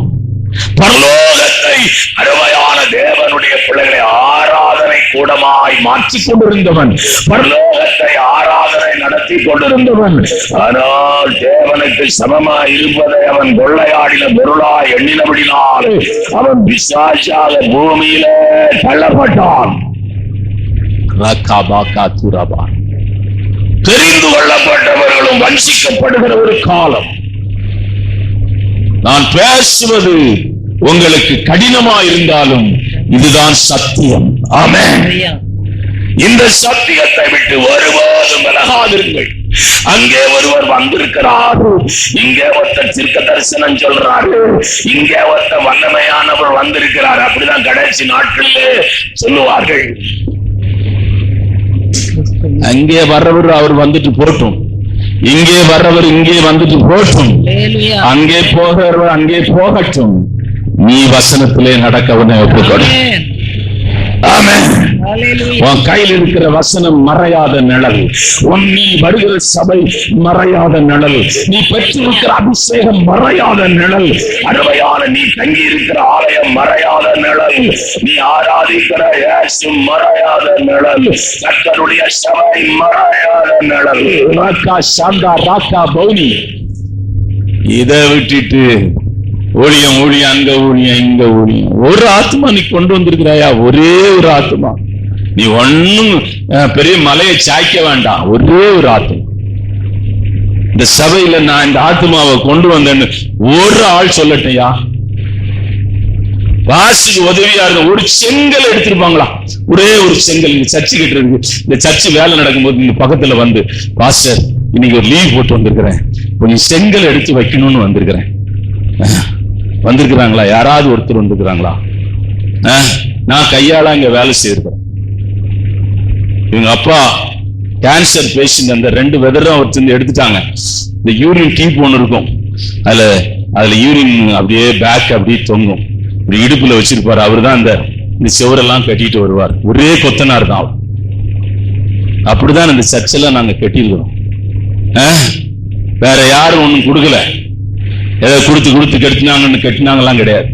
பரலோகத்தை அருமையான தேவனுடைய பிள்ளைகளை ஆராதனை கூடமாய் மாற்றிக் கொண்டிருந்தவன், பரலோகத்தை ஆராதனை நடத்தி கொண்டிருந்தவன். ஆனால் தேவனுக்கு சமமாய் இருப்பதை அவன் கொள்ளையாடின பொருளாய் எண்ணினபடினால் அவன் பிசாசாக பூமியிலே தள்ளப்பட்டான். தெரிந்து கொள்ளப்பட்டவர்களும் வஞ்சிக்கப்படுகிற ஒரு காலம். நான் பேசுவது உங்களுக்கு கடினமா இருந்தாலும் இதுதான் சத்தியம். ஆமென். இந்த சத்தியத்தை விட்டு ஒருபோதும் விலகாதிருங்கள். அங்கே ஒருவர் வந்திருக்கிறார், இங்கே ஒருத்தர் தீர்க்க தரிசனம் சொல்றாரு, இங்கே ஒருத்தர் வல்லமையானவர் வந்திருக்கிறார். அப்படிதான் கடைசி நாட்களிலே சொல்லுவார்கள். அங்கே வர்றவர் அவர் வந்துட்டு போட்டும், இங்கே வர்றவர் இங்கே வந்துட்டு போட்டும், அங்கே போகிறவர் அங்கே போகட்டும், நீ வசனத்திலே நடக்க உன்னை ஒப்புக்கொடு. ஆமென். உன் கையில் இருக்கிற வசனம் மறையாத நிழல், நீ வருகிற சபை மறையாத நிழல், நீ பெற்றிருக்கிற அபிஷேகம் மறையாத நிழல், அருமையான நீ தங்கி இருக்கிற ஆலயம் மறையாத நிழல், நீ ஆராதிக்கிற இயேசு மறையாத நிழல், கர்த்தருடைய சபை மறையாத நிழல். ராக்கா சாந்தா ராக்கா பௌனி. இதை விட்டுட்டு ஊழியம் ஊழியம் அங்க ஊழியம் இங்க ஊழியம், ஒரு ஆத்மா நீ கொண்டு வந்திருக்கிறாயா? ஒரே ஒரு ஆத்மா. நீ ஒன்னும் பெரிய மலையை சாய்க்க வேண்டாம், ஒரே ஒரு ஆத்மா. இந்த சபையில நான் இந்த ஆத்மாவை கொண்டு வந்தேன்னு ஒரு ஆள் சொல்லட்டையா? வாசிக்கு உதவியா இருந்த ஒரு செங்கல் எடுத்திருப்பாங்களா? ஒரே ஒரு செங்கல். இந்த சர்ச்சு கிட்ட இருக்கு, இந்த சர்ச்சு வேலை நடக்கும்போது இந்த பக்கத்துல வந்து, பாஸ்டர் இன்னைக்கு ஒரு லீவ் போட்டு வந்திருக்கிறேன், கொஞ்சம் செங்கல் எடுத்து வைக்கணும்னு வந்திருக்கிறேன். வந்திருக்கிறாங்களா? யாராவது ஒருத்தர் வந்திருக்கிறாங்களா? நான் கையால இங்க வேலை செய்திருக்கிறேன். இவங்க அப்பா கேன்சர் பேஷண்ட், அந்த 2 வெதரும் அவர் சேர்ந்து எடுத்துட்டாங்க. இந்த யூரின் டீப் ஒன்று இருக்கும், அதுல யூரின் அப்படியே பேக் அப்படியே தொங்கும், இப்படி இடுப்புல வச்சிருப்பாரு. அவரு தான் இந்த செவரெல்லாம் கட்டிட்டு வருவார். ஒரே கொத்தனார் தான். அப்படிதான் இந்த சர்ச்செல்லாம் நாங்க கட்டியிருக்கிறோம். வேற யாரும் ஒண்ணும் கொடுக்கல. ஏதோ கொடுத்து கட்டினாங்கன்னு கட்டினாங்கலாம் கிடையாது.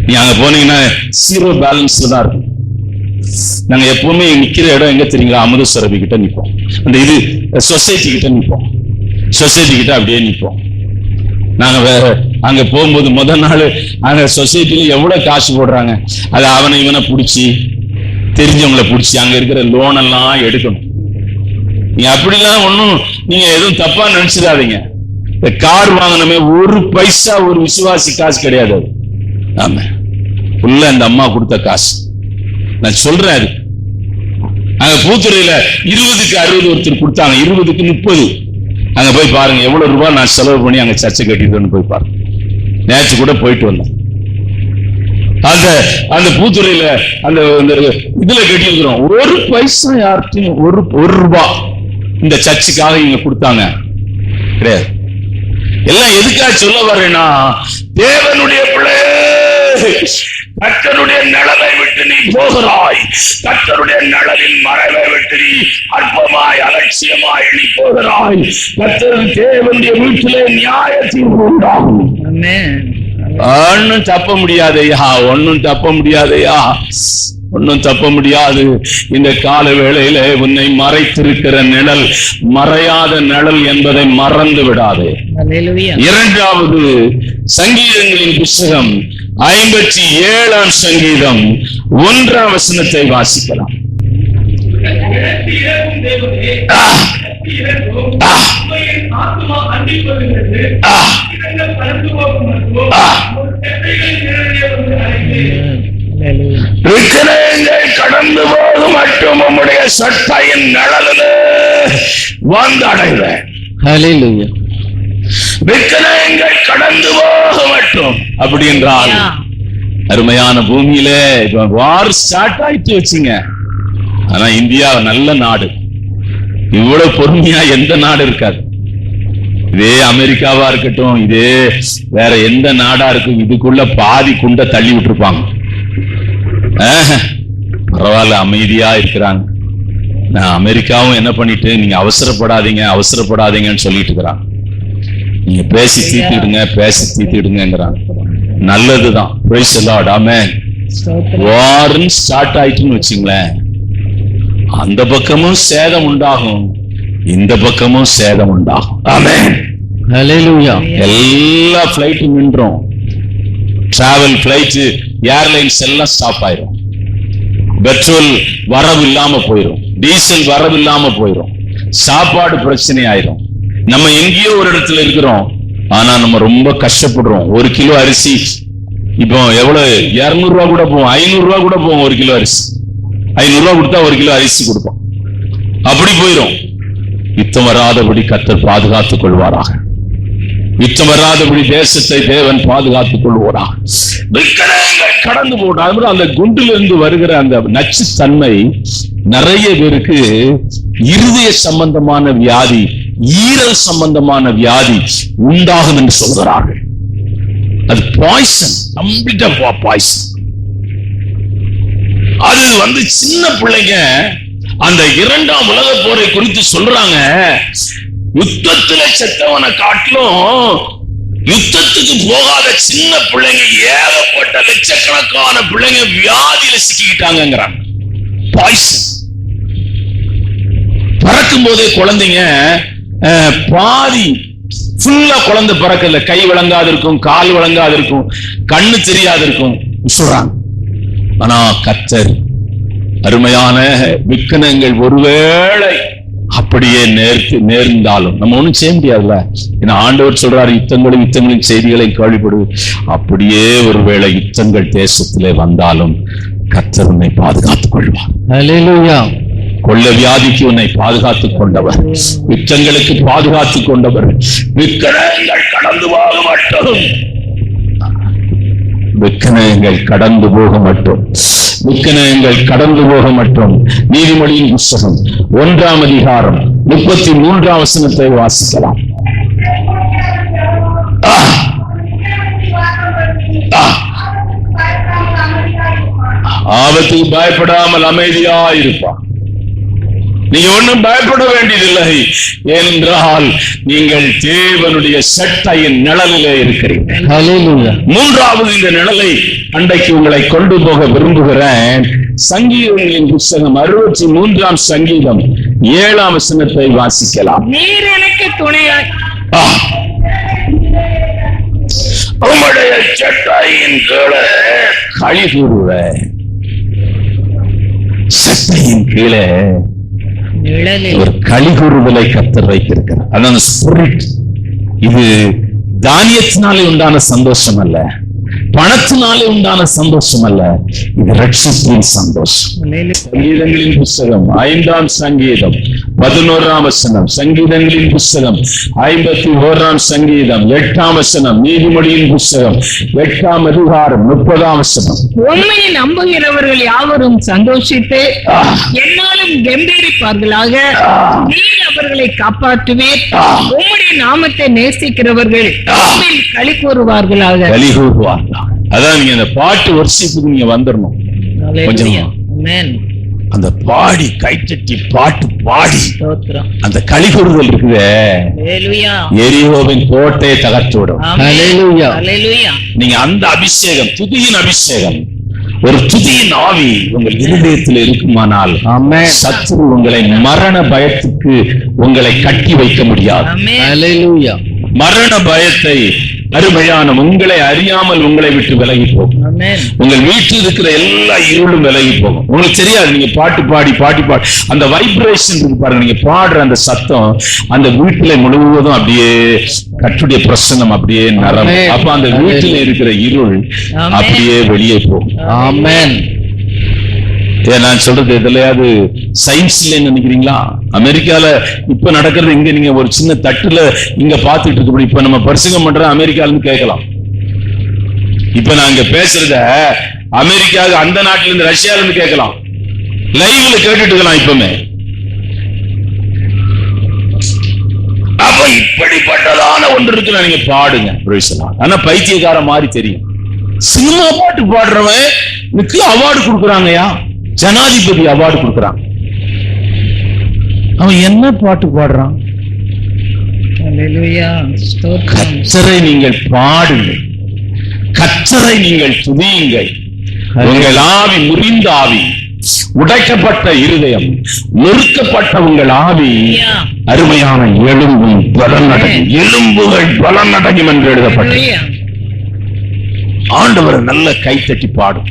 நீ அங்க போனீங்கன்னா 0 பேலன்ஸ்ல தான் இருக்கும். நாங்க எப்பவுமே நிக்கிற இடம் எங்க தெரியுங்களா? அமுதசுரபி கிட்ட நிற்போம். அந்த இது சொசைட்டி கிட்ட நிற்போம். சொசைட்டி கிட்ட அப்படியே நிற்போம். நாங்க அங்க போகும்போது முதல் நாள் அங்க சொசைட்டில எவ்வளவு காசு போடுறாங்க, அது அவனை இவனை பிடிச்சி, தெரிஞ்சவங்களை பிடிச்சி அங்க இருக்கிற லோன் எல்லாம் எடுக்கணும். நீங்க அப்படிலாம் ஒன்னும் நீங்க எதுவும் தப்பா நினைச்சிடாதீங்க. இந்த கார் வாங்கினமே ஒரு பைசா ஒரு விசுவாசி காசு கிடையாது. ஆமா, உள்ள அந்த அம்மா கொடுத்த காசு. நான் சொல்றேன், அது அங்க பூத்துறையில 20க்கு 60 ஒருத்தர் கொடுத்தாங்க, 20க்கு 30. அங்க போய் பாருங்க எவ்வளவு ரூபாய் நான் செலவு பண்ணி அங்க சர்ச்சை கட்டிட்டு போய் பாருங்க. நேற்று கூட போயிட்டு வந்தேன். அந்த பூத்துறையில அந்த இதுல கட்டி இருக்கிறோம். ஒரு பைசா யார்கிட்டையும் ஒரு ரூபாய் இந்த சர்ச்சுக்காக இங்க கொடுத்தாங்க கிடையாது. எல்லாம் எதுக்காக சொல்ல வரேன்னா, தேவனுடைய பிள்ளை, கர்த்தருடைய நிழலை விட்டு நீ போகிறாய், கர்த்தருடைய நிழலின் மறைவை விட்டு நீ அற்பமாய் அலட்சியமாய் நீ போகிறாய். கர்த்தர் தேவனுடைய வீட்டிலே நியாய தீர்ப்பு உண்டாகும். ஒன்னும் தப்ப முடியாதையா, ஒன்னும் தப்ப முடியாதையா, ஒன்னும் தப்ப முடியாது. இந்த கால வேளையில உன்னை மறைத்திருக்கிற நிழல் மறையாத நிழல் என்பதை மறந்து விடாதே. 2வது சங்கீதங்களின் புஸ்தகம் 57ஆம் சங்கீதம் 1ஆம் வசனத்தை வாசிக்கலாம். கடந்து போகும் மட்டும் உம்முடைய சட்டையின் நிழலிலே வந்தடைவேன். விக்கிரகங்கள் கடந்து போக மட்டும். அப்படி என்றால் அருமையான பூமியிலே வார் ஸ்டார்ட் ஆயிட்டு வச்சுங்க. ஆனா இந்தியா நல்ல நாடு, இவ்வளவு பொறுமையா எந்த நாடு இருக்காது. இதே அமெரிக்காவா இருக்கட்டும், இதே வேற எந்த நாடா இருக்கும், இதுக்குள்ள பாதி குண்ட தள்ளி விட்டுருப்பாங்க. பரவாயில்ல, அமைதியா இருக்கிறாங்க. நான் அமெரிக்காவும் என்ன பண்ணிட்டு, நீங்க அவசரப்படாதீங்கன்னு சொல்லிட்டு இருக்கிறாங்க. நீங்க பேசி தீர்த்திடுங்கிறாங்க. நல்லதுதான். Praise the lord. ஆமென். வார்ன்னு ஸ்டார்ட் ஆயிட்டுன்னு வச்சுங்களேன், அந்த பக்கமும் சேதம் உண்டாகும், இந்த பக்கமும் சேதம் உண்டாகும். ஆமென். ஹல்லேலூயா. எல்லா பிளைட்டும் நின்றோம். டிராவல் பிளைட், ஏர்லைன்ஸ் எல்லாம் ஸ்டாப் ஆயிரும். பெட்ரோல் வரவு இல்லாம போயிரும், டீசல் வரவு இல்லாம போயிரும், சாப்பாடு பிரச்சனை ஆயிரும். நம்ம எங்கேயோ ஒரு இடத்துல இருக்கிறோம், ஆனா நம்ம ரொம்ப கஷ்டப்படுறோம். 1 கிலோ அரிசி இப்போ எவ்வளவு? 200 ரூபா கூட போவோம், 500 ரூபா கூட போவோம். 1 கிலோ அரிசி 500 ரூபா கொடுத்தா 1 கிலோ அரிசி கொடுப்போம். அப்படி போயிரும். யுத்தம் வராதபடி கர்த்தர் பாதுகாத்துக் கொள்வாராக. யுத்தம் வராதபடி தேசத்தை தேவன் பாதுகாத்துக் கொள்வாராக. கடந்து போட்டால் அந்த குண்டிலிருந்து வருகிற அந்த நச்சு தன்மை நிறைய பேருக்கு இருதய சம்பந்தமான வியாதி, ஈரல் சம்பந்தமான வியாதி உண்டாகும் என்று சொல்கிறார்கள். அது பாய்சன், கம்ப்ளீட்டா பாய்சன். அது சின்ன பிள்ளைங்க அந்த 2ஆம் உலக போரை குறித்து சொல்றாங்க. யுத்தத்துல செத்தவனை காட்டிலும் யுத்தத்துக்கு போகாத சின்ன பிள்ளைங்க, ஏகப்பட்ட லட்சக்கணக்கான பிள்ளைங்க வியாதியில சிக்கிக்கிட்டாங்கிறாங்க. பாய்சன். பறக்கும் போதே குழந்தைங்க பாதி ஃபுல்லா குழந்தை பறக்கல, கை விளங்காது இருக்கும், கால் விளங்காது இருக்கும், கண்ணு தெரியாது இருக்கும் சொல்றாங்க. ஆனா கர்த்தர் அருமையான விக்கனங்கள் ஒருவேளை அப்படியே நேர்ந்தாலும் நம்ம ஒண்ணும் செய்ய முடியாதுல்ல. ஏன்னா ஆண்டவர் சொல்றாரு, யுத்தங்களின் செய்திகளை கேள்விப்படு. அப்படியே ஒருவேளை யுத்தங்கள் தேசத்திலே வந்தாலும் கர்த்தர் உன்னை பாதுகாத்துக் கொள்வார். ஹல்லேலூயா. கொள்ள வியாதிக்கு உன்னை பாதுகாத்துக் கொண்டவர், யுத்தங்களுக்கு பாதுகாத்துக் கொண்டவர். விக்கனங்கள் கடந்து போக மட்டும், விக்கனங்கள் கடந்து போக மட்டும், விக்கனங்கள் கடந்து போக மட்டும். நீதிமொழியின் புஸ்தகம் 1ஆம் அதிகாரம் 33ஆம் வசனத்தை வாசிக்கலாம். ஆபத்துக்கு பயப்படாமல் அமைதியா இருப்பான். நீங்க ஒன்றும் பயப்பட வேண்டியதில்லை, ஏனென்றால் நீங்கள் தேவனுடைய சட்டையின் நிழலிலே இருக்கிறீர்கள். ஹல்லேலூயா. 3வது இந்த நிழலை அன்றைக்கு உங்களை கொண்டு போக விரும்புகிறேன். சங்கீதங்களின் புஸ்தகம் 63ஆம் சங்கீதம் 7ஆம் வசனத்தை வாசிக்கலாம். நீர் எனக்கு துணையாய் உம்முடைய சட்டையின் கீழே களி கூறுவேன். சட்டையின் கீழே ஒரு களி கூறுதலை கர்த்தர் வைத்திருக்கிறார். அதான் ஸ்பிரிட். இது தானியத்தினாலே உண்டான சந்தோஷம் அல்ல, பணத்தினாலே உண்டான சந்தோஷம் அல்ல, இது ரட்சிப்பின் சந்தோஷம். சங்கீதங்களின் புஸ்தகம் 5ஆம் சங்கீதம் 11ஆம் வசனம், சங்கீதங்களின் புஸ்தகம் 51ஆம் சங்கீதம் 8ஆம் வசனம், நீதிமொழியின் புஸ்தகம் 8ஆம் அதிகாரம் 30ஆம் வசனம். உண்மையை நம்புகிறவர்கள் யாவரும் சந்தோஷித்து என்னாலும் கம்பீரிப்பார்களாக. நீர் அவர்களை காப்பாற்றுவீர். உம்முடைய நாமத்தை நேசிக்கிறவர்கள் களி கூறுவார்களாக. களி கூறுவார்களாக. அதான் நீங்க அந்த பாட்டு வரிசைக்கு நீங்க வந்துடணும். கொஞ்சம் அந்த பாடி கைத்தட்டி பாட்டு பாடி அந்த களி கூறுதல் இருக்குதே, எரிகோவின் கோட்டையை தகர்த்து விடும். நீங்க அந்த அபிஷேகம், துதியின் அபிஷேகம், ஒரு துதியின் ஆவி உங்கள் இருதயத்தில் இருக்குமானால் சத்துரு உங்களை மரண பயத்துக்கு உங்களை கட்டி வைக்க முடியாது. மரண பயத்தை அருமையான உங்களை அறியாமல் உங்களை விட்டு விலகி போகும். உங்கள் வீட்டில் இருக்கிற எல்லா இருளும் விலகி போகும். உங்களுக்கு தெரியாது, நீங்க பாட்டு பாடி அந்த வைப்ரேஷன் இருக்கு பாருங்க, நீங்க பாடுற அந்த சத்தம் அந்த வீட்டுல முழுவதும் அப்படியே கர்த்தருடைய பிரசன்னம் அப்படியே நரம்பு. அப்ப அந்த வீட்டில் இருக்கிற இருள் அப்படியே வெளியே போகும். ஆமென். நான் சொல்றது எதுலையாவது சயின்ஸ் இல்லைன்னு நினைக்கிறீங்களா? அமெரிக்கால இப்ப நடக்கிறது இங்க நீங்க ஒரு சின்ன தட்டுல இங்க பாத்துட்டு இருக்க. இப்ப நம்ம பிரசங்கம் பண்ற அமெரிக்கால கேட்கலாம். இப்ப நாங்க பேசுறத அமெரிக்கா, அந்த நாட்டில இருந்து, ரஷ்யால இருந்து கேட்கலாம். லைவ்ல கேட்டுட்டு இருக்கலாம் இப்பமே. அப்ப இப்படிப்பட்டதான ஒன்று இருக்கு, நீங்க பாடுங்க. ஆனா பைத்தியக்கார மாதிரி தெரியும். சினிமா பாட்டு பாடுறவன் அவார்டு கொடுக்குறாங்கயா. ஜனாதிபதி அவார்டு கொடுக்கறான். அவன் என்ன பாட்டு பாடுறான்? ஹல்லேலூயா, ஸ்தோத்திரம். கர்த்தரை நீங்கள் பாடுங்கள், கர்த்தரை நீங்கள் துதியுங்கள். உங்கள் ஆவி முறிந்த ஆவி, உடைக்கப்பட்ட இருதயம், நொறுக்கப்பட்ட உங்கள் ஆவி அருமையான எலும்பும் பலனடையும், எலும்புகள் பலனடையும் என்று எழுதப்பட்டது. ஆண்டவர் நல்ல கைத்தட்டி பாடும்.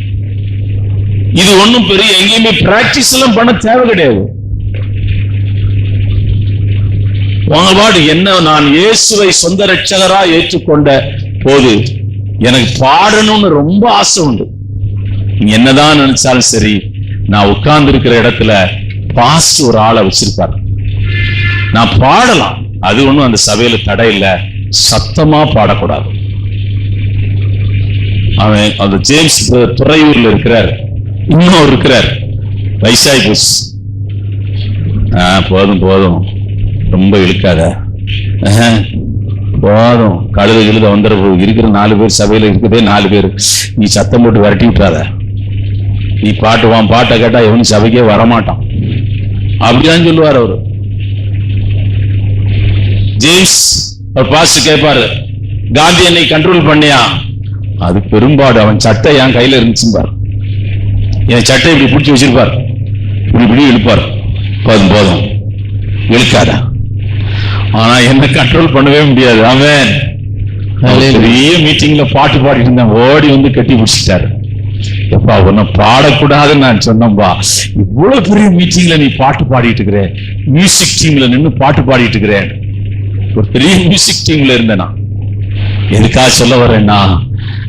இது ஒண்ணும் பெரிய எங்கேயுமே பிராக்டிஸ் எல்லாம் பண்ண தேவை கிடையாது. உங்க பாடு என்ன, நான் இயேசுவை சொந்த ரட்சகரா ஏற்றுக்கொண்ட போது எனக்கு பாடணும்னு ரொம்ப ஆசை உண்டு. நீங்க என்னதான் நினைச்சாலும் சரி, நான் உட்கார்ந்து இருக்கிற இடத்துல பாஸ்ட் ஒரு ஆளை வச்சிருப்பாரு, நான் பாடலாம். அது ஒண்ணும் அந்த சபையில தடை இல்லை, சத்தமா பாடக்கூடாது. அவன் அந்த ஜேம்ஸ் துறையூர்ல இருக்கிறார், இன்னும் இருக்கிறார், வயசாகி போச்சு. போதும் போதும், ரொம்ப இழுக்காத, போதும், கழுத கழுத வந்துட இருக்கிற 4 பேர் சபையில இருக்குதே 4 பேர், நீ சத்தம் போட்டு விரட்டி விட்டுறாத. நீ பாட்டுவான், பாட்டை கேட்டா எவனும் சபைக்கே வரமாட்டான், அப்படிதான் சொல்லுவார் அவரு. ஜேம்ஸ் ஒரு பாஸ்டர் கேட்பாரு, காந்தி என்னை கண்ட்ரோல் பண்ணியா? அது பெரும்பாடு. அவன் சட்டை என் கையில இருந்துச்சு பாரு, என் சட்டை இப்படி பிடிச்சி வச்சிருப்பார், இப்படி இழுப்பார். போதும் போதும், இழுக்காத. ஆனா என்ன கண்ட்ரோல் பண்ணவே முடியாது. அவன் பெரிய மீட்டிங்ல பாட்டு பாடிட்டு இருந்தான், ஓடி வந்து கட்டி பிடிச்சிட்டாரு. எப்பா உன்னை பாடக்கூடாதுன்னு நான் சொன்னப்பா, இவ்வளவு பெரிய மீட்டிங்ல நீ பாட்டு பாடிட்டு இருக்கிற, மியூசிக் டீம்ல நின்று பாட்டு பாடிட்டு இருக்கிறேன். ஒரு பெரிய மியூசிக் டீம்ல இருந்தேனா. எதுக்காக சொல்ல வரேன்னா,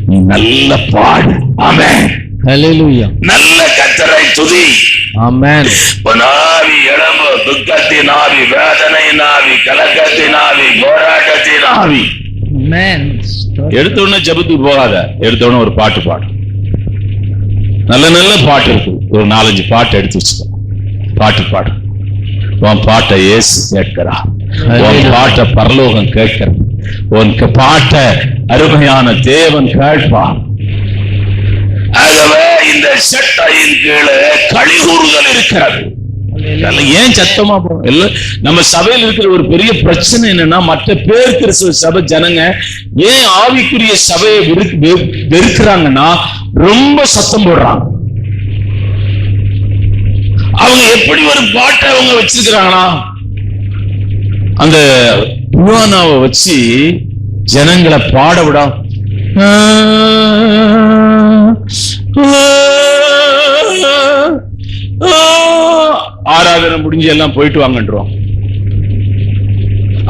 நீ நல்ல பாடு. ஆமென், ஹல்லேலூயா. நல்ல கர்த்தரை துதி. ஆமென். ஆவி, இளம்பு, துக்கத்தின் ஆவி, வேதனையின் ஆவி, கலக்கத்தின் ஆவி, போராட்டத்தின் ஆவி. எடுத்த உடனே ஜெபத்துக்கு போகாத, எடுத்த உடனே ஒரு பாட்டு பாடு. நல்ல நல்ல பாட்டு இருக்கு, ஒரு 4-5 பாட்டு எடுத்து வச்சுக்கோ, பாட்டு பாடு. உன் பாட்டை இயேசு கேட்கிறா, உன் பாட்டை பரலோகம் கேட்கிற, உன் பாட்டை அருமையான தேவன் கேட்பார். ஆகவே இந்த சட்டையின் கீழே கழிகூறுதல் இருக்கிறது. ஏன் சத்தமா போறோம்? எல்லாம் நம்ம சபையில் இருக்கிற ஒரு பெரிய பிரச்சனை என்னன்னா, மற்ற பேர் கிறிஸ்துவ சபை ஜனங்க ஏன் ஆவிக்குரிய சபையை வெறுக்கிறாங்கன்னா, ரொம்ப சத்தம் போடுறாங்க. அவங்க எப்படி ஒரு பாட்டை அவங்க வச்சிருக்கிறாங்கன்னா, அந்த புவானாவை வச்சு ஜனங்களை பாட விடா. ஆராதனை முடிஞ்சு எல்லாம் போயிட்டு வாங்கன்றோம்.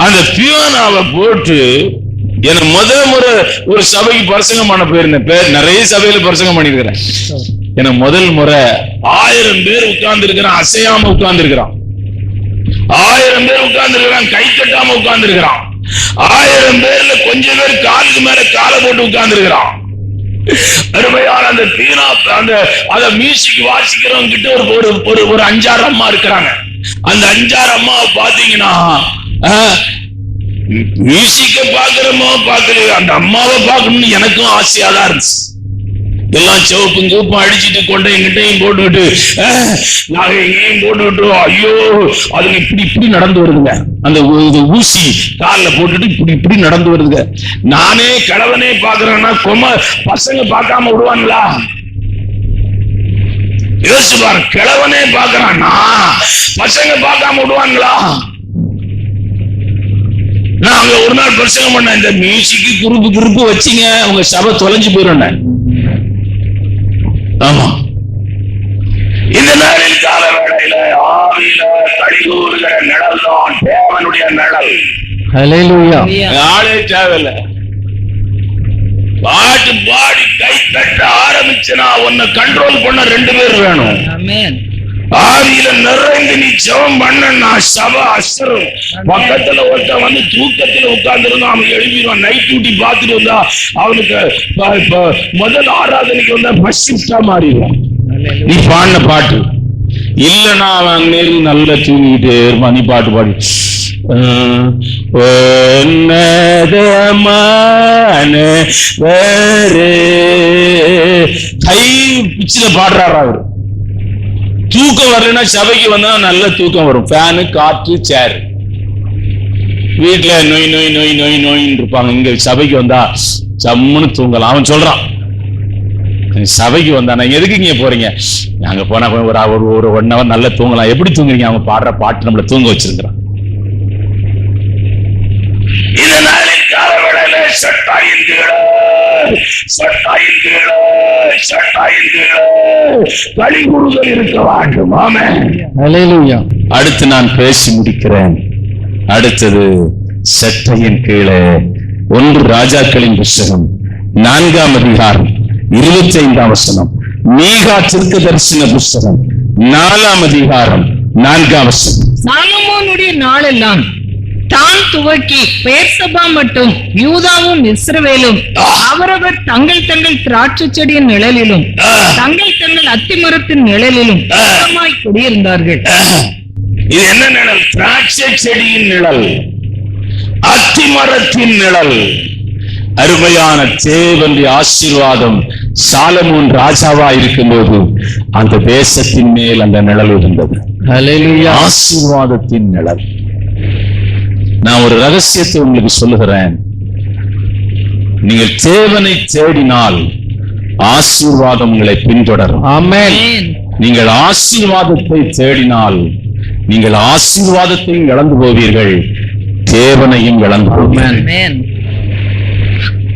அந்த பியானாவை போட்டு என்ன முதல் முறை ஒரு சபைக்கு பிரசங்கம் பண்ண போயிருந்தேன். நிறைய சபையில பிரசங்கம் பண்ணிருக்கிறேன். எனக்கு முதல் முறை 1000 பேர் உட்கார்ந்து இருக்கிறான், அசையாம உட்கார்ந்து இருக்கிறான். 1000 பேர் உட்கார்ந்து இருக்கிறான், கை தட்டாம உட்கார்ந்து இருக்கிறான். 1000 பேர்ல கொஞ்சம் பேர் காலுக்கு மேல காலை போட்டு உட்கார்ந்து இருக்கிறான். அருமையான அந்த பீனா அந்த மியூசிக் வாசிக்கிறவங்க கிட்ட ஒரு 5-6 அம்மா இருக்கிறாங்க. அந்த 5-6 அம்மாவை பாத்தீங்கன்னா, மியூசிக்க பாக்குறமோ பாக்குறது, அந்த அம்மாவை பார்க்கணும்னு எனக்கும் ஆசையா தான் இருந்துச்சு. எல்லாம் சிவப்பும் கூப்பும் அடிச்சுட்டு கொண்டை எங்கிட்டையும் போட்டுவிட்டு நாங்க எங்கேயும் போட்டுவிட்டு, ஐயோ அதுங்க இப்படி இப்படி நடந்து வருதுங்க. அந்த ஊசி காலில் போட்டுட்டு இப்படி இப்படி நடந்து வருதுங்க. நானே கிழவனே பாக்குறேன்னா பசங்க பார்க்காம விடுவாங்களா? யோசிச்சு பாரு, கிழவனே பாக்குறான்னா பசங்க பார்க்காம விடுவாங்களா? நான் அங்க ஒரு நாள் பிரசங்கம் பண்ண, இந்த மியூசிக்கு குறுப்பு வச்சிங்க உங்க சபை தொலைஞ்சு போயிடும். ஆமா, இந்த நாளில் கால வேளையில ஆவியில கழிகூறுகிற நிழல் தான் தேவனுடைய நிழல். ஹல்லேலூயா. ஆளே தேவையில்லை. பாட்டு பாடி கை தட்ட ஆரம்பிச்சுனா உன்னை கண்ட்ரோல் பண்ண 2 பேர் வேணும். ஆமென். ஆவியில நிறைந்து நீ ஜெபம் பண்ணா சபை அசரும். பக்கத்துல ஒருத்த வந்து தூக்கத்துல உட்கார்ந்து இருந்தா அவனுக்கு எழுதிடுவான். நைட் டியூட்டி பார்த்துட்டு வந்தா அவனுக்கு முதல் ஆராதனைக்கு வந்தா ஃபர்ஸ்ட் ஷிஃப்டா மாறிடுவான். நீ பாடின பாட்டு இல்லைன்னா அவன் நேரில் நல்லா தூங்கிட்டு மணி பாட்டு பாடி கை பிச்சில பாடுறாரு அவரு. தூக்கம் வரலன்னா சபைக்கு வந்தா நல்ல தூக்கம் வரும். ஃபேனு, காற்று, சேர். வீட்டுல நோய் நோய் நோய் நோய் நோயின்னு இருப்பாங்க. இங்க சபைக்கு வந்தா சம்முன்னு தூங்கலாம். அவன் சொல்றான், சபைக்கு வந்தா நான் எதுக்கு இங்க போறீங்க? நாங்க போனா ஒரு 1 hour நல்லா தூங்கலாம். எப்படி தூங்குறீங்க? அவங்க பாடுற பாட்டு நம்மள தூங்க வச்சிருக்கிறான். அடுத்து நான் பேசி முடிக்கிறேன். அடுத்தது சட்டையின் கீழே 1 ராஜாக்களின் புஸ்தகம் 4ஆம் அதிகாரம் 25ஆம் வசனம். மீகா தீர்க்கதரிசன புஸ்தகம் 4ஆம் அதிகாரம் 4ஆம் வசனம். சாலமோனுடைய நாளெல்லாம் தான் துவக்கி பெயர்சபா மட்டும் யூதாவும் இஸ்ரவேலும் அவரவர் தங்கள் தங்கள் திராட்சை செடியின் நிழலிலும் தங்கள் தங்கள் அத்திமரத்தின் நிழலிலும் குடியிருந்தார்கள். இது என்ன நிழல்? திராட்சை செடியின் நிழல், அத்திமரத்தின் நிழல். அருமையான தேவனுடைய ஆசீர்வாதம் சாலமோன் ராஜாவா இருக்கும்போது அந்த தேசத்தின் மேல் அந்த நிழல் இருந்தது. ஹல்லேலூயா. ஆசீர்வாதத்தின் நிழல். நான் ஒரு ரகசியத்தை உங்களுக்கு சொல்லுகிறேன். நீங்கள் தேவனை தேடினால் ஆசீர்வாதம் உங்களை பின்தொடரும். ஆமென். நீங்கள் ஆசீர்வாதத்தை தேடினால் நீங்கள் ஆசீர்வாதத்தையும் இழந்து போவீர்கள், தேவனையும் இழந்து போவீர்கள்.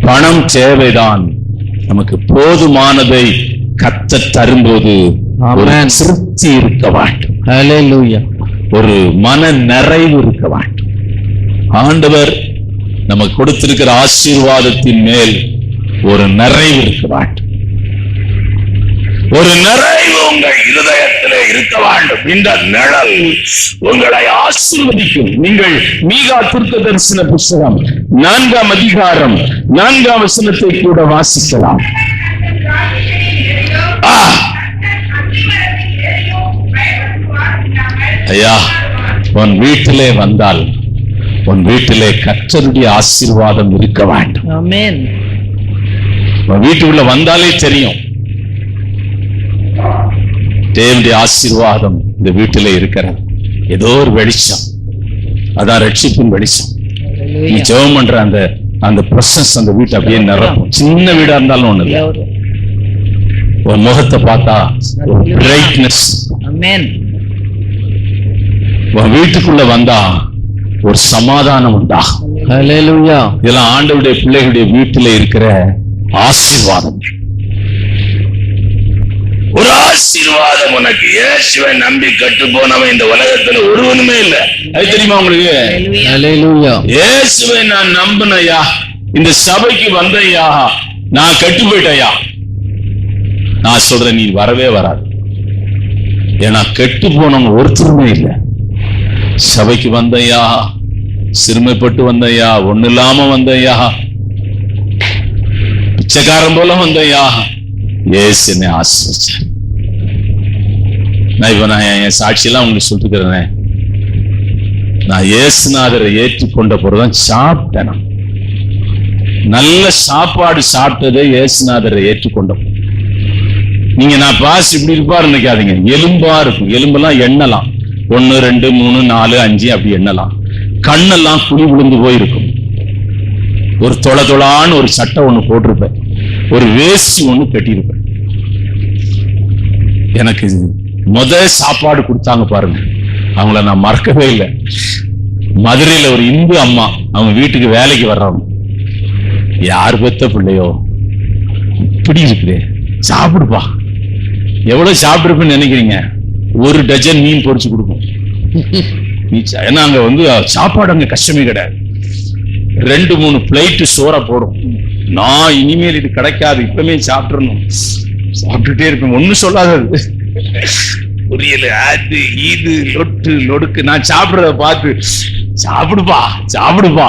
பணம் தேவைதான். நமக்கு போதுமானதை கர்த்தர் தரும்போது ஒரு திருப்தி இருக்க வேண்டும். ஹல்லேலூயா. ஒரு மன நிறைவு இருக்க வேண்டும். ஆண்டவர் நமக்கு கொடுத்திருக்கிற ஆசீர்வாதத்தின் மேல் ஒரு நிறைவு இருக்க வேண்டும். ஒரு நிறைவு உங்கள் இருதயத்திலே இருக்க வேண்டும். இந்த நிழல் உங்களை ஆசீர்வதிக்கும். நீங்கள் மீகா தீர்க்கதரிசன புஸ்தகம் 4ஆம் அதிகாரம் 4ஆம் வசனத்தை கூட வாசிக்கலாம். ஐயா, உன் வீட்டிலே வந்தால் உன் வீட்டிலே கர்த்தருடைய ஆசீர்வாதம் இருக்க வேண்டும். ஆமென். உன் வீட்டுக்குள்ள வந்தாலே தெரியும் தேவனுடைய ஆசீர்வாதம் இந்த வீட்டிலே இருக்கிறது. ஏதோ ஒரு வெளிச்சம், அதான் ரட்சிப்பின் வெளிச்சம். நீ ஜெபம் பண்ற அந்த பிரசன்ஸ் அந்த வீட்டை அப்படியே நிரப்பும். சின்ன வீடா இருந்தாலும் ஒண்ணு இல்லை, உன் முகத்தை பார்த்தா ஒரு பிரைட்னஸ். ஆமென். உன் வீட்டுக்குள்ள வந்தா ஒரு சமாதானம் உண்டாகும். ஹல்லேலூயா. இதெல்லாம் ஆண்டவருடைய பிள்ளைகளுடைய வீட்டிலே இருக்கிற ஆசீர்வாதம். ஒரு ஆசீர்வாதம் உனக்கு. இயேசுவை நம்பி கட்டு போனவன் இந்த உலகத்துல ஒருவனுமே இல்லை. அது தெரியுமா உங்களுக்கு? ஹல்லேலூயா. இயேசுவை நான் நம்பினையா, இந்த சபைக்கு வந்தையா, நான் கட்டு போயிட்டையா. நான் சொல்றேன், நீ வரவே வராது. ஏன்னா கெட்டு போனவங்க ஒருத்தருமே இல்லை. சபைக்கு வந்தையா, சிறுமைப்பட்டு வந்தையா, ஒண்ணு இல்லாம வந்தையா, பிச்சைக்காரன் போல வந்தையா, ஏசு என்னை ஆசீர்வதிச்சார். நான் என் சாட்சியெல்லாம் உங்களுக்கு சொல்லிருக்கிறேன். நான் இயேசுநாதரை ஏற்றுக்கொண்ட பிறகுதான் சாப்பிட்டேன். நல்ல சாப்பாடு சாப்பிட்டதே இயேசுநாதரை ஏற்றுக்கொண்டோம். நீங்க நான் பாஸ் இப்படி இருப்பாரு நினைக்காதீங்க. எலும்பா இருக்கும். எலும்பெல்லாம் எண்ணலாம். 1 2 3 4 5 அப்படி எண்ணலாம். கண்ணெல்லாம் குழி விழுந்து போயிருக்கும். ஒரு தொளான்னு ஒரு சட்டை ஒண்ணு போட்டிருப்பேன், ஒரு வேஷ்டி ஒண்ணு கட்டியிருப்பேன். எனக்கு சாப்பாடு கொடுத்தாங்க பாருங்க, அவங்கள நான் மறக்கவே இல்லை. மதுரையில ஒரு இந்து அம்மா, அவங்க வீட்டுக்கு வேலைக்கு வர்றவங்க. யார் பெத்த பிள்ளையோ இப்படி இருக்குது, சாப்பிடுப்பா. எவ்வளவு சாப்பிட்டுருப்பேன்னு நினைக்கிறீங்க? 1 டஜன் மீன் பொரிச்சு கொடுக்கும். ஏன்னா அங்க சாப்பாடு அங்க கஷ்டமே கிடையாது. 2 3 பிளேட்டு சோற போடும். நான் இனிமேல் இது கிடைக்காது, இப்பவுமே சாப்பிட்டுறணும், சாப்பிட்டுட்டே இருப்பேன். ஒண்ணும் சொல்லாதது. புரியல, அது இது லொட்டு லொடுக்கு. நான் சாப்பிடுறத பார்த்து சாப்பிடுப்பா சாப்பிடுப்பா.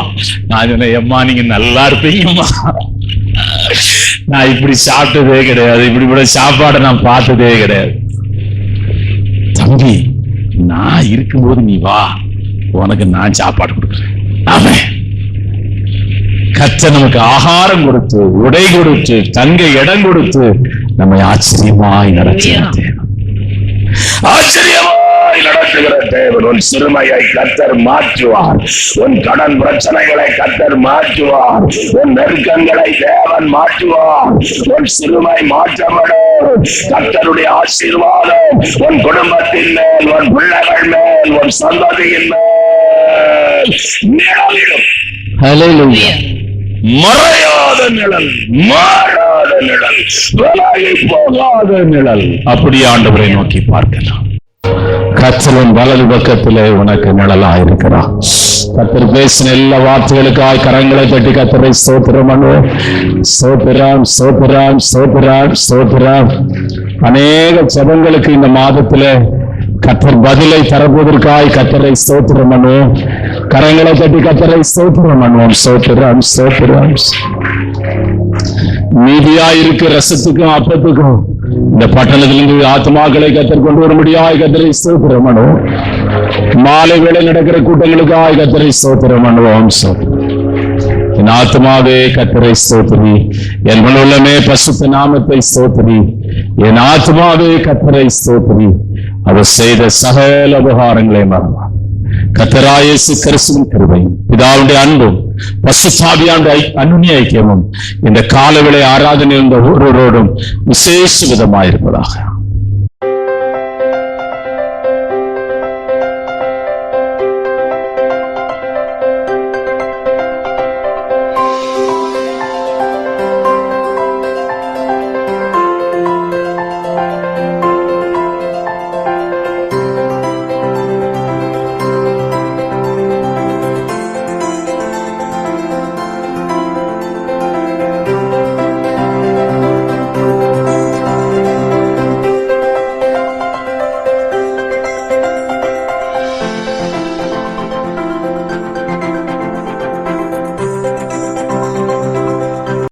நான் சொன்னேன், எம்மா நீங்க நல்லா இருப்பீங்கம்மா, நான் இப்படி சாப்பிட்டதே கிடையாது, இப்படிப்பட்ட சாப்பாடை நான் பார்த்ததே கிடையாது. தம்பி, நான் இருக்கும்போது நீ வா, உனக்கு நான் சாப்பாடு கொடுக்குறேன். ஆமே. கர்த்தர் நமக்கு ஆகாரம் கொடுத்து, உடை கொடுத்து, தங்க இடம் கொடுத்து நம்மை ஆச்சரியமாய் நடத்தி. ஆச்சரியமாய் நடத்துகிற தேவன். உன் சிறுமையை கர்த்தர் மாற்றுவார். உன் கடன் பிரச்சனைகளை கர்த்தர் மாற்றுவார். உன் நெருக்கங்களை தேவன் மாற்றுவார். உன் சிறுமை மாற்றப்படும். கர்த்தருடைய ஆசீர்வாதம் உன் குடும்பத்தின் மேல், உன் பிள்ளைகள் மேல், உன் சந்ததியின் மேல் நிழலிடும். ஹல்லேலூயா. மறையாத நிழல், மாறாத நிழல், விலகி போகாத நிழல். அப்படி ஆண்டவரை நோக்கி பார்க்கலாம். கர்த்தரின் வலது பக்கத்திலே உனக்கு நிழலாயிருக்கிறார். கர்த்தர் பேசின எல்லா வார்த்தைகளுக்காய் கரங்களை தட்டி கர்த்தரை ஸ்தோத்திரம் பண்ணுவோம். ஸ்தோத்திரம், ஸ்தோத்திரம், ஸ்தோத்திரம், ஸ்தோத்திரம். அநேக ஜெபங்களுக்கு இந்த மாதத்திலே கர்த்தர் பதிலை தரப்போவதற்காய் கர்த்தரை ஸ்தோத்திரம் பண்ணுவோம். கரங்களை தட்டி கர்த்தரை ஸ்தோத்திரம் பண்ணுவோம். ஸ்தோத்திரம், ஸ்தோத்திரம். மீதியாயிருக்க ரசத்துக்கும் அப்பத்துக்கும் இந்த பட்டணத்திலிருந்து ஆத்மாக்களை கர்த்தர் கொண்டு வரும்படியாய் கர்த்தரை ஸ்தோத்திரம் பண்ணுவோம். மாலை வேளை நடக்கிற கூட்டங்களுக்காய் கர்த்தரை ஸ்தோத்திரம் பண்ணுவோம். என் ஆத்மாவே கர்த்தரை ஸ்தோத்திரி, என் உள்ளமே பரிசுத்த நாமத்தை ஸ்தோத்திரி. என் ஆத்மாவே கர்த்தரை ஸ்தோத்திரி, அவர் செய்த சகல உபகாரங்களை மறவார். கர்த்தராகிய இயேசு கிறிஸ்துவின் கிருபையும் பிதாவுடைய அன்பும் பரிசுத்தாவியானுடைய அன்னிய ஐக்கியமும் இந்த காலவேளை ஆராதனை இருந்த ஒருவரோடும் விசேஷ விதமாயிருப்பதாக.